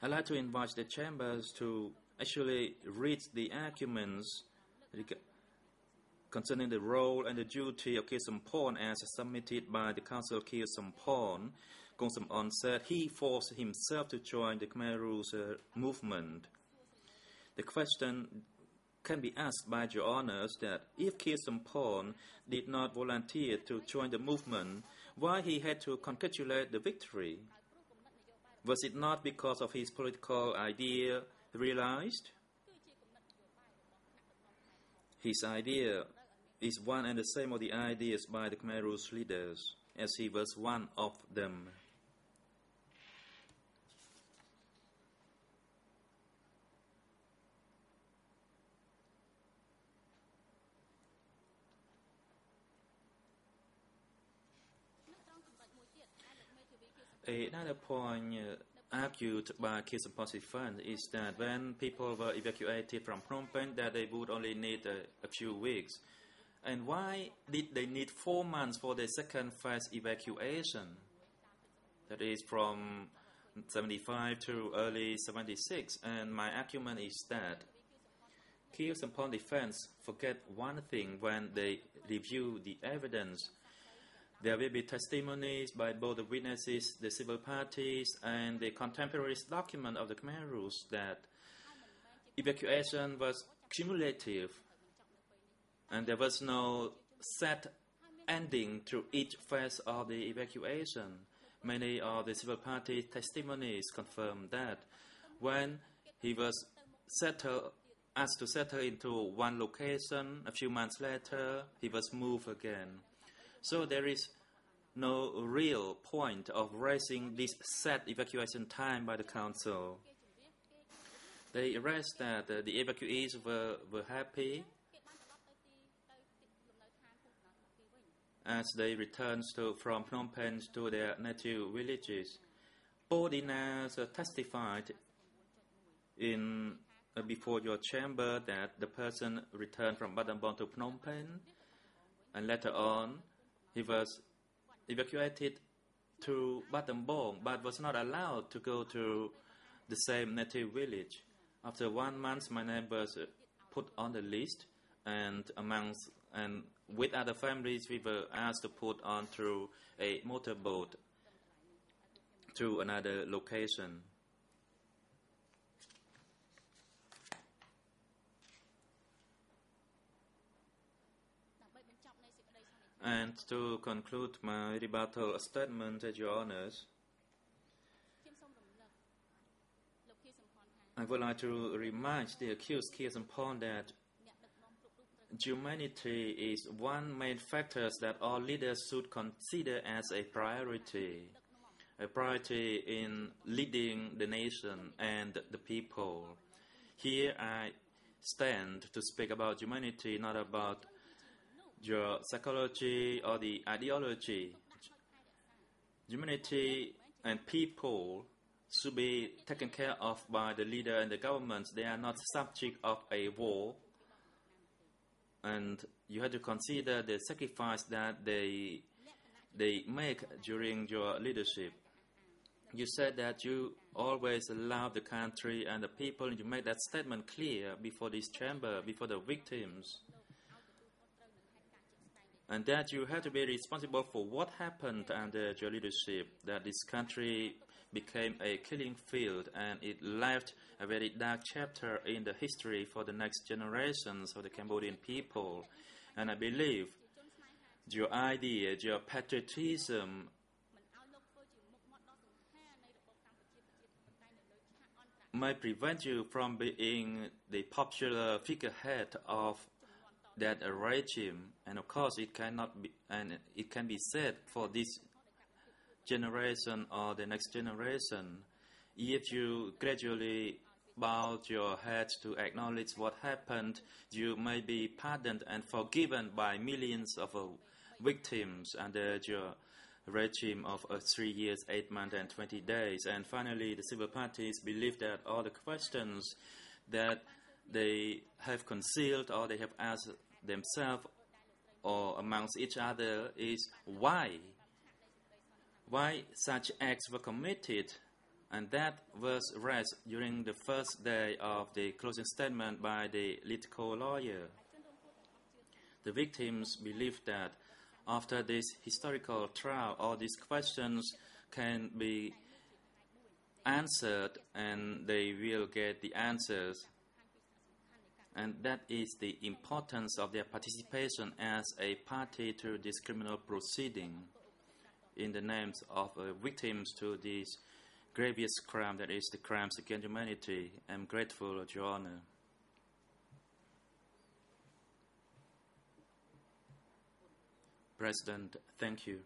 I'd like to invite the chambers to actually read the arguments concerning the role and the duty of Khieu Samphan as submitted by the Council of Khieu Samphan. Kong Sam-on said he forced himself to join the Khmer Rouge movement. The question can be asked by Your Honours that if Khieu Samphan did not volunteer to join the movement, why he had to congratulate the victory? Was it not because of his political idea realized? His idea is one and the same of the ideas by the Khmer Rouge leaders, as he was one of them. Another point argued by Khieu Samphan's defense is that when people were evacuated from Phnom Penh, that they would only need a few weeks. And why did they need 4 months for the second phase evacuation? That is from 75 to early 76. And my argument is that Khieu Samphan's defense forget one thing when they review the evidence. There will be testimonies by both the witnesses, the civil parties, and the contemporary document of the Khmer Rouge that evacuation was cumulative, and there was no set ending through each phase of the evacuation. Many of the civil party testimonies confirm that when he was asked to settle into one location, a few months later, he was moved again. So there is no real point of raising this set evacuation time by the council. They raised that the evacuees were happy as they returned from Phnom Penh to their native villages. Paul Dinas testified before your chamber that the person returned from Battambang to Phnom Penh, and later on he was evacuated to Battambang but was not allowed to go to the same native village. After 1 month, my name was put on the list, and with other families we were asked to put on through a motorboat to another location. And to conclude my rebuttal statement, Your Honours, I would like to remind the accused Khieu Samphan that humanity is one main factor that all leaders should consider as a priority in leading the nation and the people. Here I stand to speak about humanity, not about your psychology or the ideology. Humanity and people should be taken care of by the leader and the government. They are not subject of a war. And you have to consider the sacrifice that they make during your leadership. You said that you always love the country and the people, and you made that statement clear before this chamber, before the victims. And that you have to be responsible for what happened under your leadership, that this country became a killing field and it left a very dark chapter in the history for the next generations of the Cambodian people. And I believe your idea, your patriotism may prevent you from being the popular figurehead of that regime, and of course it cannot be, and it can be said for this generation or the next generation. If you gradually bow your head to acknowledge what happened, you may be pardoned and forgiven by millions of victims under your regime of 3 years, 8 months and 20 days. And finally, the civil parties believe that all the questions that they have concealed or they have asked themselves or amongst each other is why such acts were committed, and that was raised during the first day of the closing statement by the lead co-lawyer. The victims believe that after this historical trial, all these questions can be answered and they will get the answers. And that is the importance of their participation as a party to this criminal proceeding in the names of victims to this grievous crime, that is the crimes against humanity. I'm grateful, Your Honor. President, thank you.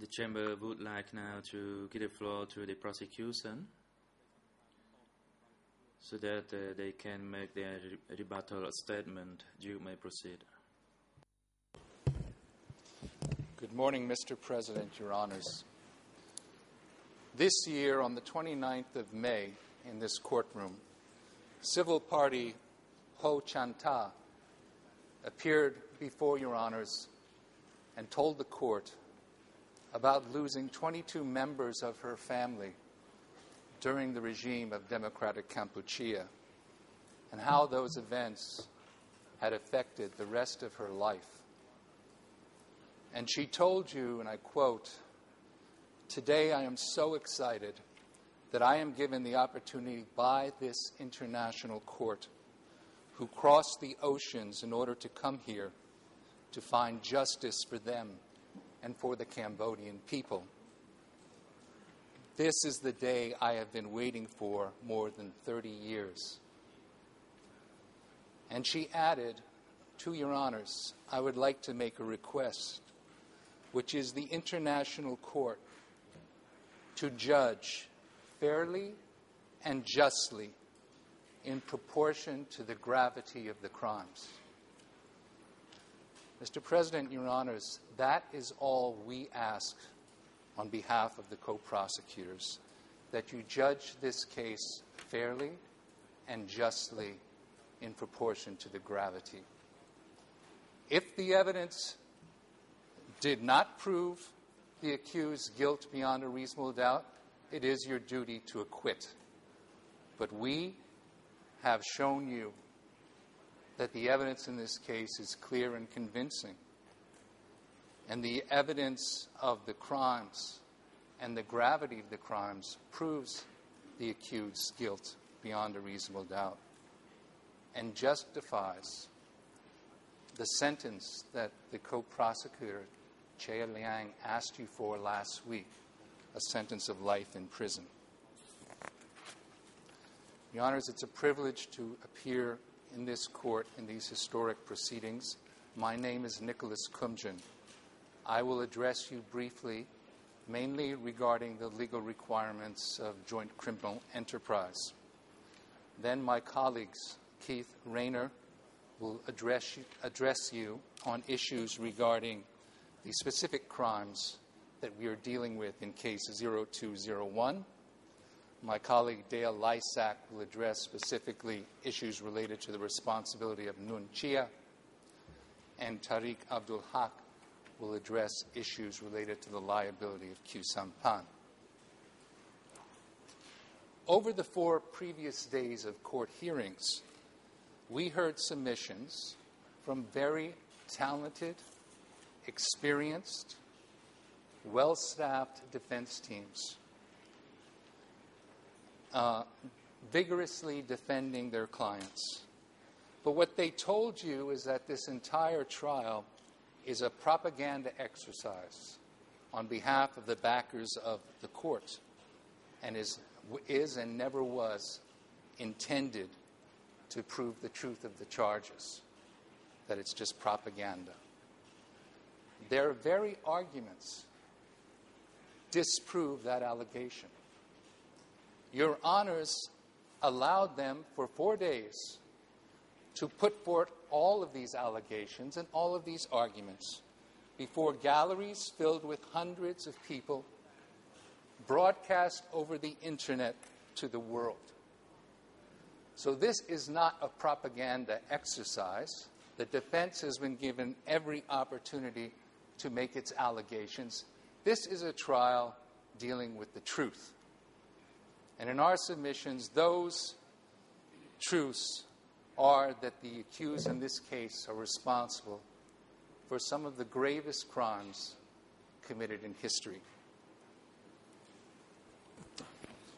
The Chamber would like now to give the floor to the prosecution so that they can make their rebuttal statement. You may proceed. Good morning, Mr. President, Your Honors. This year, on the 29th of May, in this courtroom, civil party Ho Chanta appeared before Your Honors and told the court about losing 22 members of her family during the regime of Democratic Kampuchea and how those events had affected the rest of her life. And she told you, and I quote, "Today I am so excited that I am given the opportunity by this international court, who crossed the oceans in order to come here to find justice for them and for the Cambodian people. This is the day I have been waiting for more than 30 years. And she added, to your honors, I would like to make a request, which is the International Court to judge fairly and justly in proportion to the gravity of the crimes. Mr. President, your honors, that is all we ask on behalf of the co-prosecutors, that you judge this case fairly and justly in proportion to the gravity. If the evidence did not prove the accused's guilt beyond a reasonable doubt, it is your duty to acquit. But we have shown you that the evidence in this case is clear and convincing. And the evidence of the crimes and the gravity of the crimes proves the accused's guilt beyond a reasonable doubt and justifies the sentence that the co-prosecutor, Che Liang, asked you for last week, a sentence of life in prison. Your honors, it's a privilege to appear in this court in these historic proceedings. My name is Nicholas Kumjan. I will address you briefly, mainly regarding the legal requirements of joint criminal enterprise. Then my colleagues, Keith Rayner, will address you on issues regarding the specific crimes that we are dealing with in case 0201. My colleague Dale Lysak will address specifically issues related to the responsibility of Nun Chia, and Tariq Abdul Haq will address issues related to the liability of Q Sampan. Over the 4 previous days of court hearings, we heard submissions from very talented, experienced, well-staffed defense teams, vigorously defending their clients. But what they told you is that this entire trial is a propaganda exercise on behalf of the backers of the court, and is and never was intended to prove the truth of the charges, that it's just propaganda. Their very arguments disprove that allegation. Your honors allowed them for 4 days to put forth all of these allegations and all of these arguments before galleries filled with hundreds of people, broadcast over the internet to the world. So this is not a propaganda exercise. The defense has been given every opportunity to make its allegations. This is a trial dealing with the truth. And in our submissions, those truths are that the accused in this case are responsible for some of the gravest crimes committed in history.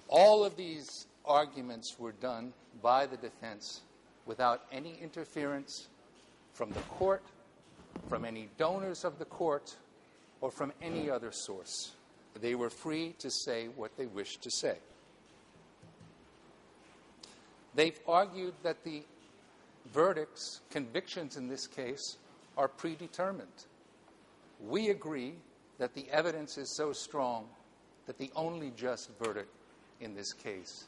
All of these arguments were done by the defense without any interference from the court, from any donors of the court, or from any other source. They were free to say what they wished to say. They've argued that the verdicts, convictions in this case, are predetermined. We agree that the evidence is so strong that the only just verdict in this case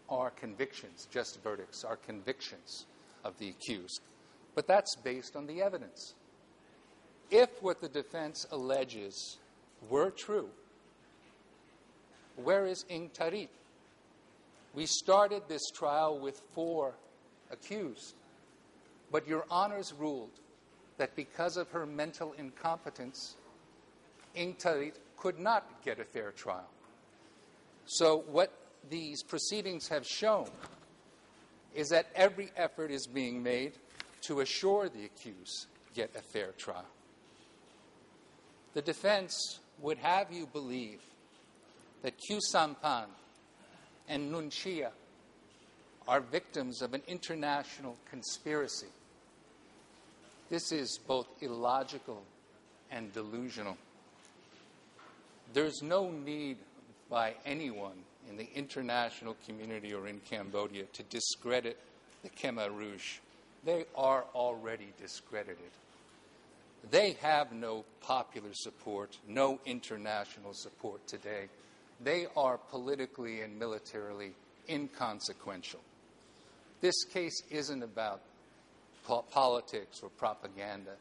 are convictions. Just verdicts are convictions of the accused. But that's based on the evidence. If what the defense alleges were true, where is Ing Tariq? We started this trial with 4 accused, but your honors ruled that because of her mental incompetence, Ing Tariq could not get a fair trial. So what these proceedings have shown is that every effort is being made to assure the accused get a fair trial. The defense would have you believe that Q Sampan and Nun Chia are victims of an international conspiracy. This is both illogical and delusional. There's no need by anyone in the international community or in Cambodia to discredit the Khmer Rouge. They are already discredited. They have no popular support, no international support today. They are politically and militarily inconsequential. This case isn't about politics or propaganda.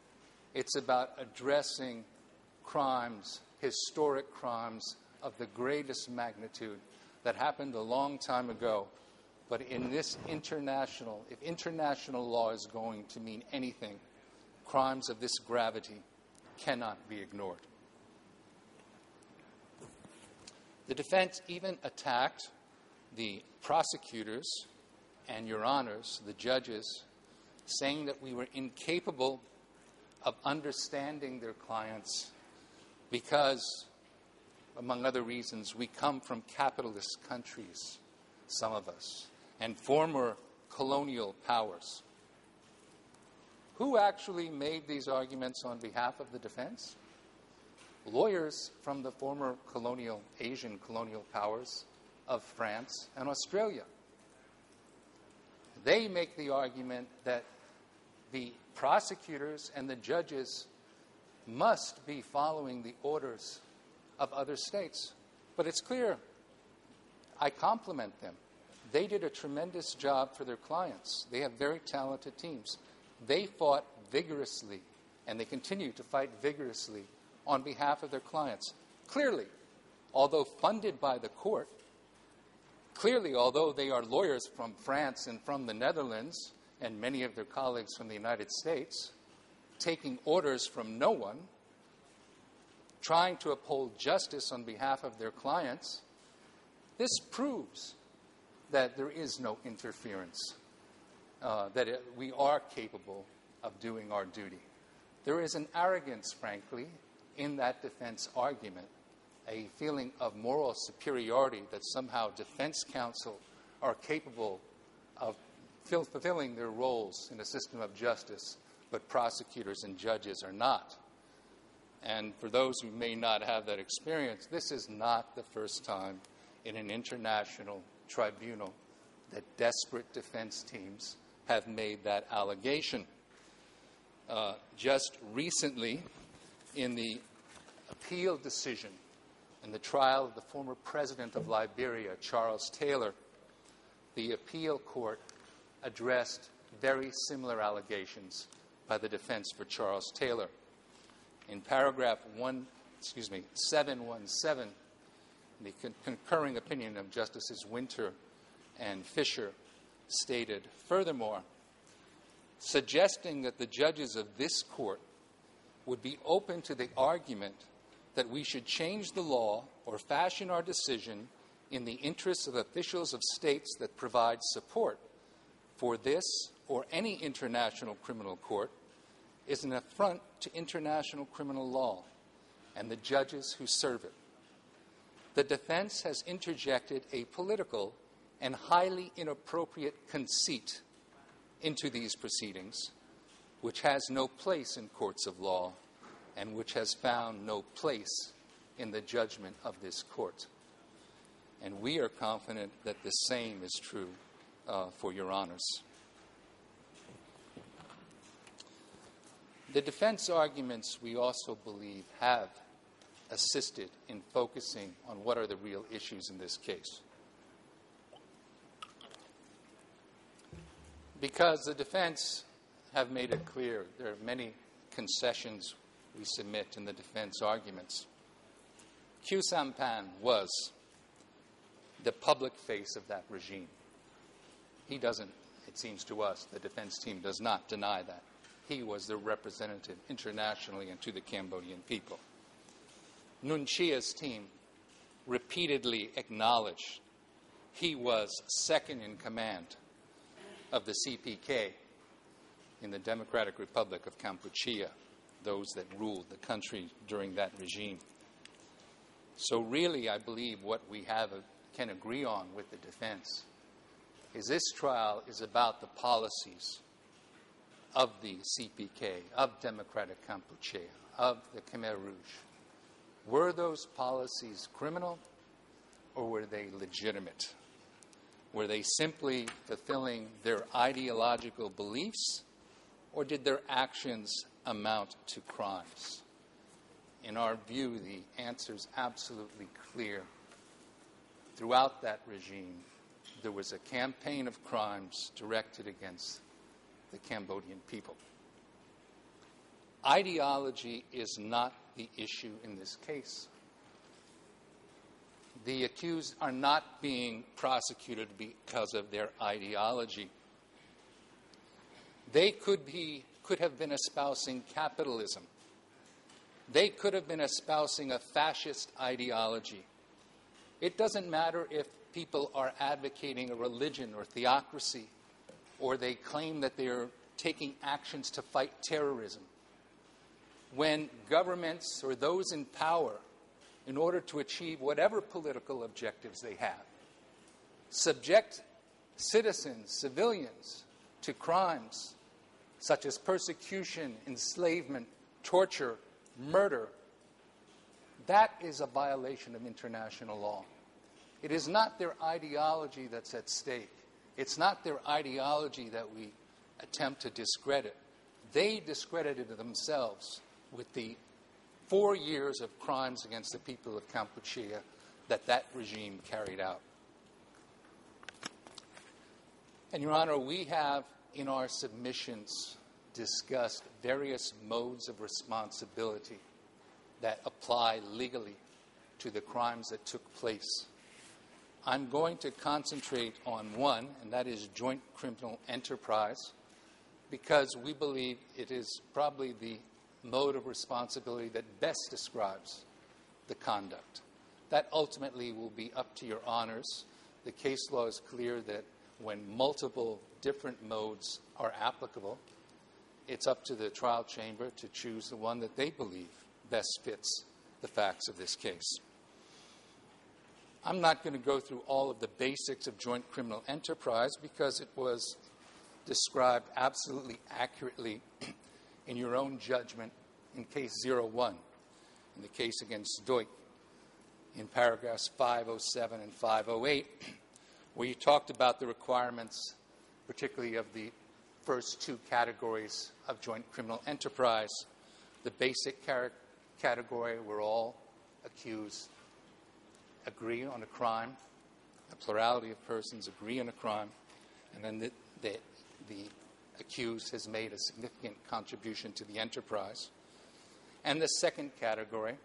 It's about addressing crimes, historic crimes of the greatest magnitude that happened a long time ago. But in this if international law is going to mean anything, crimes of this gravity cannot be ignored. The defense even attacked the prosecutors and, Your Honors, the judges, saying that we were incapable of understanding their clients because, among other reasons, we come from capitalist countries, some of us, and former colonial powers. Who actually made these arguments on behalf of the defense? Lawyers from the former Asian colonial powers of France and Australia. They make the argument that the prosecutors and the judges must be following the orders of other states. But it's clear, I compliment them. They did a tremendous job for their clients. They have very talented teams. They fought vigorously, and they continue to fight vigorously on behalf of their clients. Clearly, although funded by the court, clearly, although they are lawyers from France and from the Netherlands, and many of their colleagues from the United States, taking orders from no one, trying to uphold justice on behalf of their clients, this proves that there is no interference, we are capable of doing our duty. There is an arrogance, frankly, in that defense argument, a feeling of moral superiority that somehow defense counsel are capable of fulfilling their roles in a system of justice, but prosecutors and judges are not. And for those who may not have that experience, this is not the first time in an international tribunal that desperate defense teams have made that allegation. Just recently, in the appeal decision in the trial of the former president of Liberia, Charles Taylor, the appeal court addressed very similar allegations by the defense for Charles Taylor. In paragraph 717, the concurring opinion of Justices Winter and Fisher stated, furthermore, suggesting that the judges of this court would be open to the argument that we should change the law or fashion our decision in the interests of officials of states that provide support for this or any international criminal court is an affront to international criminal law and the judges who serve it. The defense has interjected a political and highly inappropriate conceit into these proceedings, which has no place in courts of law and which has found no place in the judgment of this court. And we are confident that the same is true for Your Honors. The defense arguments, we also believe, have assisted in focusing on what are the real issues in this case. Because the defense have made it clear, there are many concessions we submit in the defense arguments. Khieu Samphan was the public face of that regime. He doesn't, it seems to us, the defense team does not deny that. He was the representative internationally and to the Cambodian people. Nun Chia's team repeatedly acknowledged he was second in command of the CPK in the Democratic Republic of Kampuchea, those that ruled the country during that regime. So really, I believe what we can agree on with the defense is this trial is about the policies of the CPK, of Democratic Kampuchea, of the Khmer Rouge. Were those policies criminal or were they legitimate? Were they simply fulfilling their ideological beliefs, or did their actions amount to crimes? In our view, the answer is absolutely clear. Throughout that regime, there was a campaign of crimes directed against the Cambodian people. Ideology is not the issue in this case. The accused are not being prosecuted because of their ideology. They could have been espousing capitalism. They could have been espousing a fascist ideology. It doesn't matter if people are advocating a religion or theocracy, or they claim that they're taking actions to fight terrorism. When governments or those in power, in order to achieve whatever political objectives they have, subject citizens, civilians, to crimes such as persecution, enslavement, torture, murder, that is a violation of international law. It is not their ideology that's at stake. It's not their ideology that we attempt to discredit. They discredited themselves with the 4 years of crimes against the people of Kampuchea that regime carried out. And, Your Honor, we have in our submissions discussed various modes of responsibility that apply legally to the crimes that took place. I'm going to concentrate on one, and that is joint criminal enterprise, because we believe it is probably the mode of responsibility that best describes the conduct. That ultimately will be up to Your Honors. The case law is clear that when multiple different modes are applicable, it's up to the trial chamber to choose the one that they believe best fits the facts of this case. I'm not going to go through all of the basics of joint criminal enterprise because it was described absolutely accurately in your own judgment in case 01, in the case against Duik, in paragraphs 507 and 508, where you talked about the requirements, particularly of the first two categories of joint criminal enterprise. The basic category where all accused agree on a crime, a plurality of persons agree on a crime, and then the accused has made a significant contribution to the enterprise. And the second category,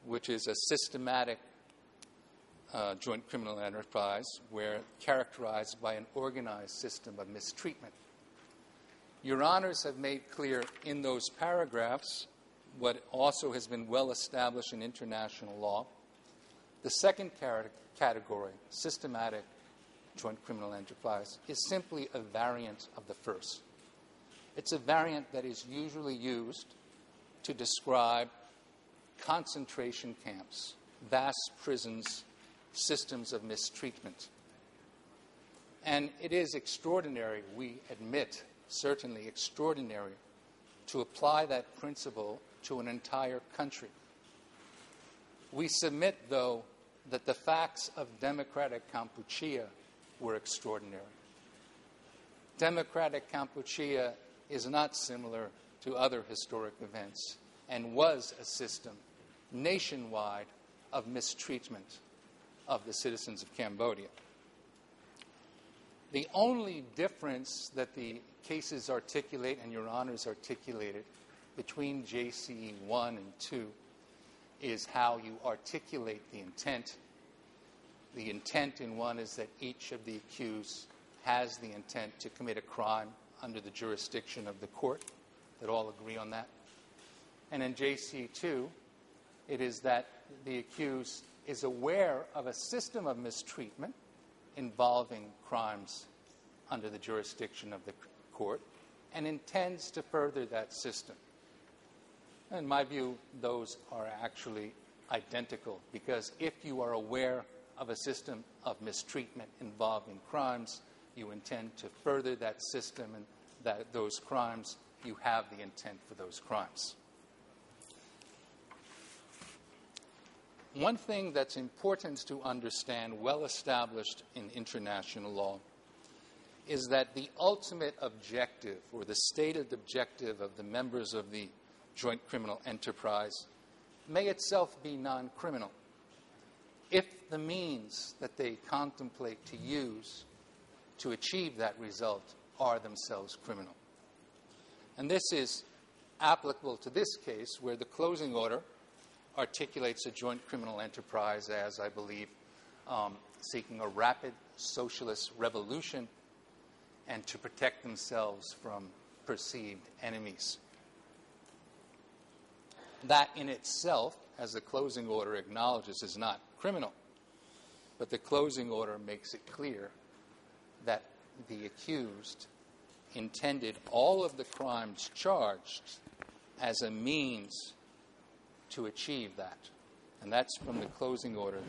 which is a systematic joint criminal enterprise, where characterized by an organized system of mistreatment. Your Honors have made clear in those paragraphs what also has been well established in international law. The second category, systematic joint criminal enterprise, is simply a variant of the first. It's a variant that is usually used to describe concentration camps, vast prisons, systems of mistreatment. And it is extraordinary, we admit, certainly extraordinary, to apply that principle to an entire country. We submit, though, that the facts of democratic Kampuchea were extraordinary. Democratic Kampuchea is not similar to other historic events and was a system nationwide of mistreatment of the citizens of Cambodia. The only difference that the cases articulate, and Your Honors articulated, between JCE 1 and 2 is how you articulate the intent. The intent in one is that each of the accused has the intent to commit a crime under the jurisdiction of the court, that all agree on that. And in JCE 2, it is that the accused is aware of a system of mistreatment involving crimes under the jurisdiction of the court and intends to further that system. In my view, those are actually identical, because if you are aware of a system of mistreatment involving crimes, you intend to further that system and those crimes, you have the intent for those crimes. One thing that's important to understand, well established in international law, is that the ultimate objective, or the stated objective of the members of the joint criminal enterprise, may itself be non-criminal, if the means that they contemplate to use to achieve that result are themselves criminal. And this is applicable to this case, where the closing order articulates a joint criminal enterprise as, I believe, seeking a rapid socialist revolution and to protect themselves from perceived enemies. That in itself, as the closing order acknowledges, is not criminal. But the closing order makes it clear that the accused intended all of the crimes charged as a means to achieve that. And that's from the closing order,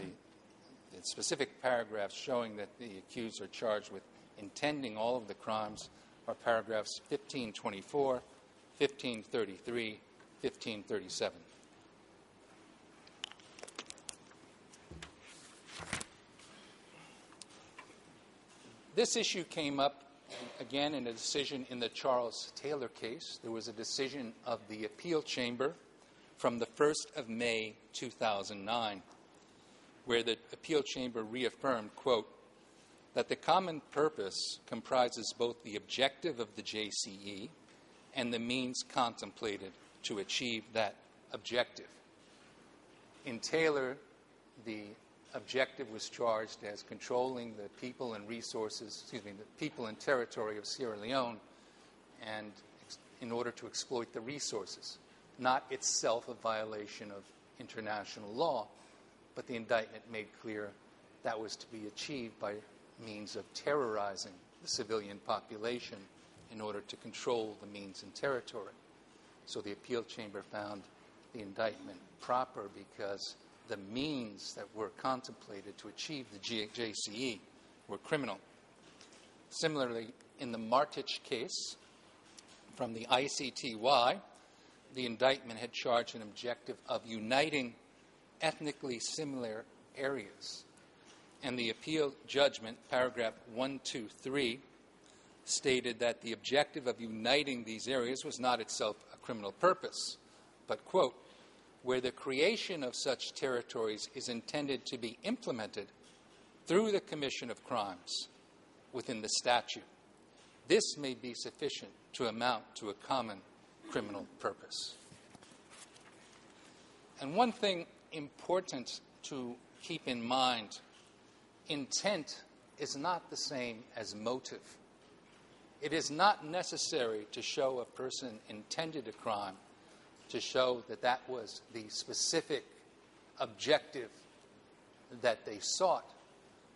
the specific paragraphs showing that the accused are charged with intending all of the crimes are paragraphs 1524, 1533, 1537. This issue came up again in a decision in the Charles Taylor case. There was a decision of the appeal chamber from the 1st of May 2009, where the appeal chamber reaffirmed, quote, that the common purpose comprises both the objective of the JCE and the means contemplated to achieve that objective. In Taylor, the objective was charged as controlling the people and resources, the people and territory of Sierra Leone, and in order to exploit the resources, not itself a violation of international law, but the indictment made clear that was to be achieved by means of terrorizing the civilian population in order to control the means and territory. So the appeal chamber found the indictment proper because the means that were contemplated to achieve the JCE were criminal. Similarly, in the Martich case from the ICTY, the indictment had charged an objective of uniting ethnically similar areas. And the appeal judgment, paragraph 123, stated that the objective of uniting these areas was not itself a criminal purpose, but, quote, where the creation of such territories is intended to be implemented through the commission of crimes within the statute. This may be sufficient to amount to a common criminal purpose. And one thing important to keep in mind, intent is not the same as motive. It is not necessary to show a person intended a crime to show that that was the specific objective that they sought,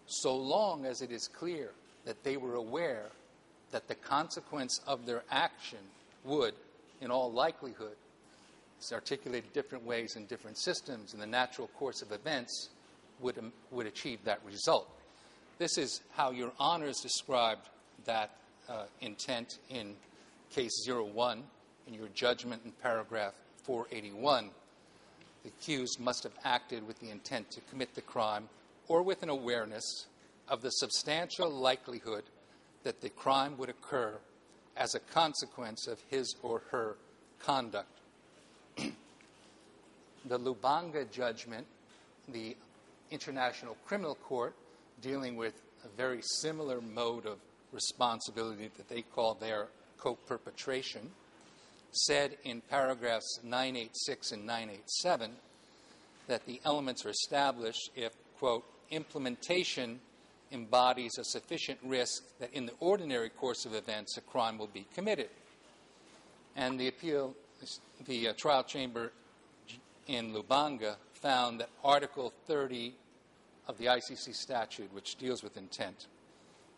so long as it is clear that they were aware that the consequence of their action would, in all likelihood, it's articulated different ways in different systems, in the natural course of events, would achieve that result. This is how Your Honors described that intent in Case 01 in your judgment in paragraph 481. The accused must have acted with the intent to commit the crime or with an awareness of the substantial likelihood that the crime would occur as a consequence of his or her conduct. The Lubanga judgment, the International Criminal Court, dealing with a very similar mode of responsibility that they call their co-perpetration, said in paragraphs 986 and 987 that the elements are established if, quote, implementation embodies a sufficient risk that in the ordinary course of events a crime will be committed. And the trial chamber in Lubanga found that Article 30 of the ICC statute, which deals with intent,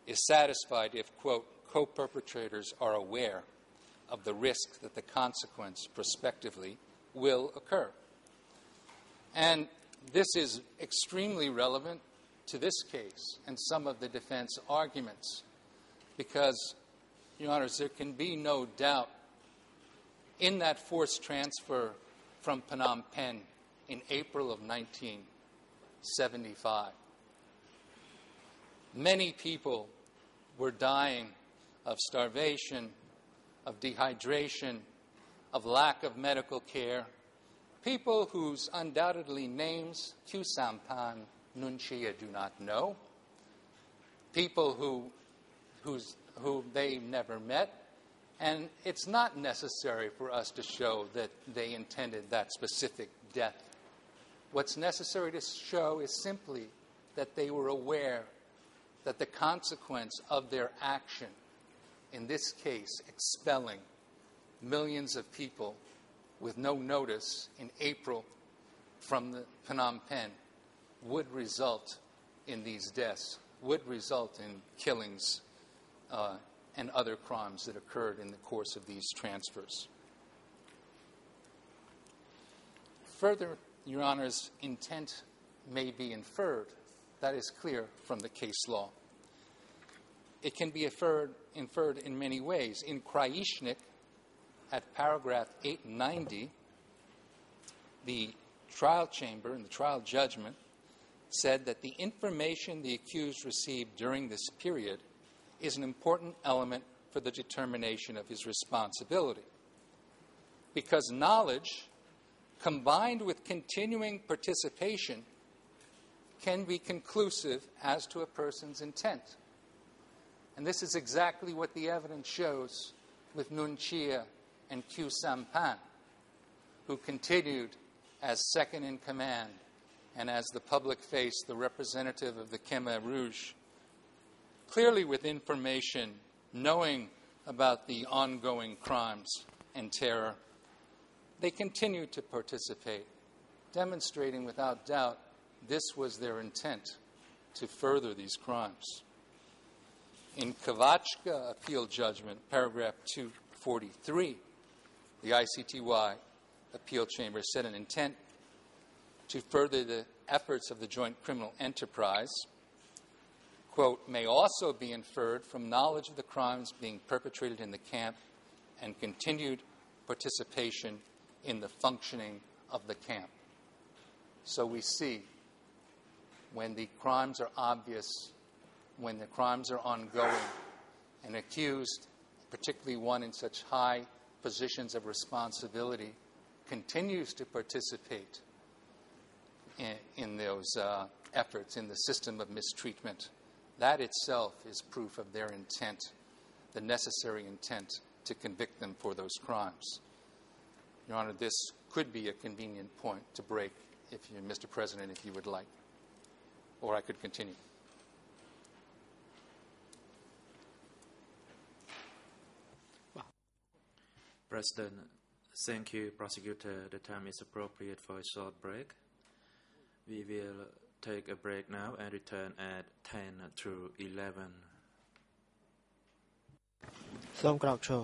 is satisfied if, quote, co-perpetrators are aware of the risk that the consequence prospectively will occur. And this is extremely relevant to this case and some of the defense arguments, because, Your Honors, there can be no doubt in that forced transfer from Phnom Penh in April of 1975. Many people were dying of starvation, of dehydration, of lack of medical care. People whose undoubtedly names Khieu Sampan, Nun Chia do not know. People who they never met. And it's not necessary for us to show that they intended that specific death. What's necessary to show is simply that they were aware that the consequence of their action, in this case expelling millions of people with no notice in April from the Phnom Penh, would result in these deaths, would result in killings and other crimes that occurred in the course of these transfers. Further, Your Honor's, intent may be inferred. That is clear from the case law. It can be inferred in many ways. In Kraishnik, at paragraph 890, the trial chamber and the trial judgment said that the information the accused received during this period is an important element for the determination of his responsibility, because knowledge combined with continuing participation can be conclusive as to a person's intent. And this is exactly what the evidence shows with Nun Chia and Khieu Sampan, who continued as second in command and as the public face, the representative of the Khmer Rouge, clearly with information, knowing about the ongoing crimes and terror. They continued to participate, demonstrating without doubt this was their intent, to further these crimes. In Kavachka appeal judgment, paragraph 243, the ICTY appeal chamber said an intent to further the efforts of the joint criminal enterprise, quote, may also be inferred from knowledge of the crimes being perpetrated in the camp and continued participation in the functioning of the camp. So we see when the crimes are obvious, when the crimes are ongoing, an accused, particularly one in such high positions of responsibility, continues to participate in those efforts, in the system of mistreatment. That itself is proof of their intent, the necessary intent to convict them for those crimes. Your Honor, this could be a convenient point to break, Mr. President, if you would like. Or I could continue. President, thank you, Prosecutor. The time is appropriate for a short break. We will take a break now and return at 10 to 11. សូមក្រោកឈរ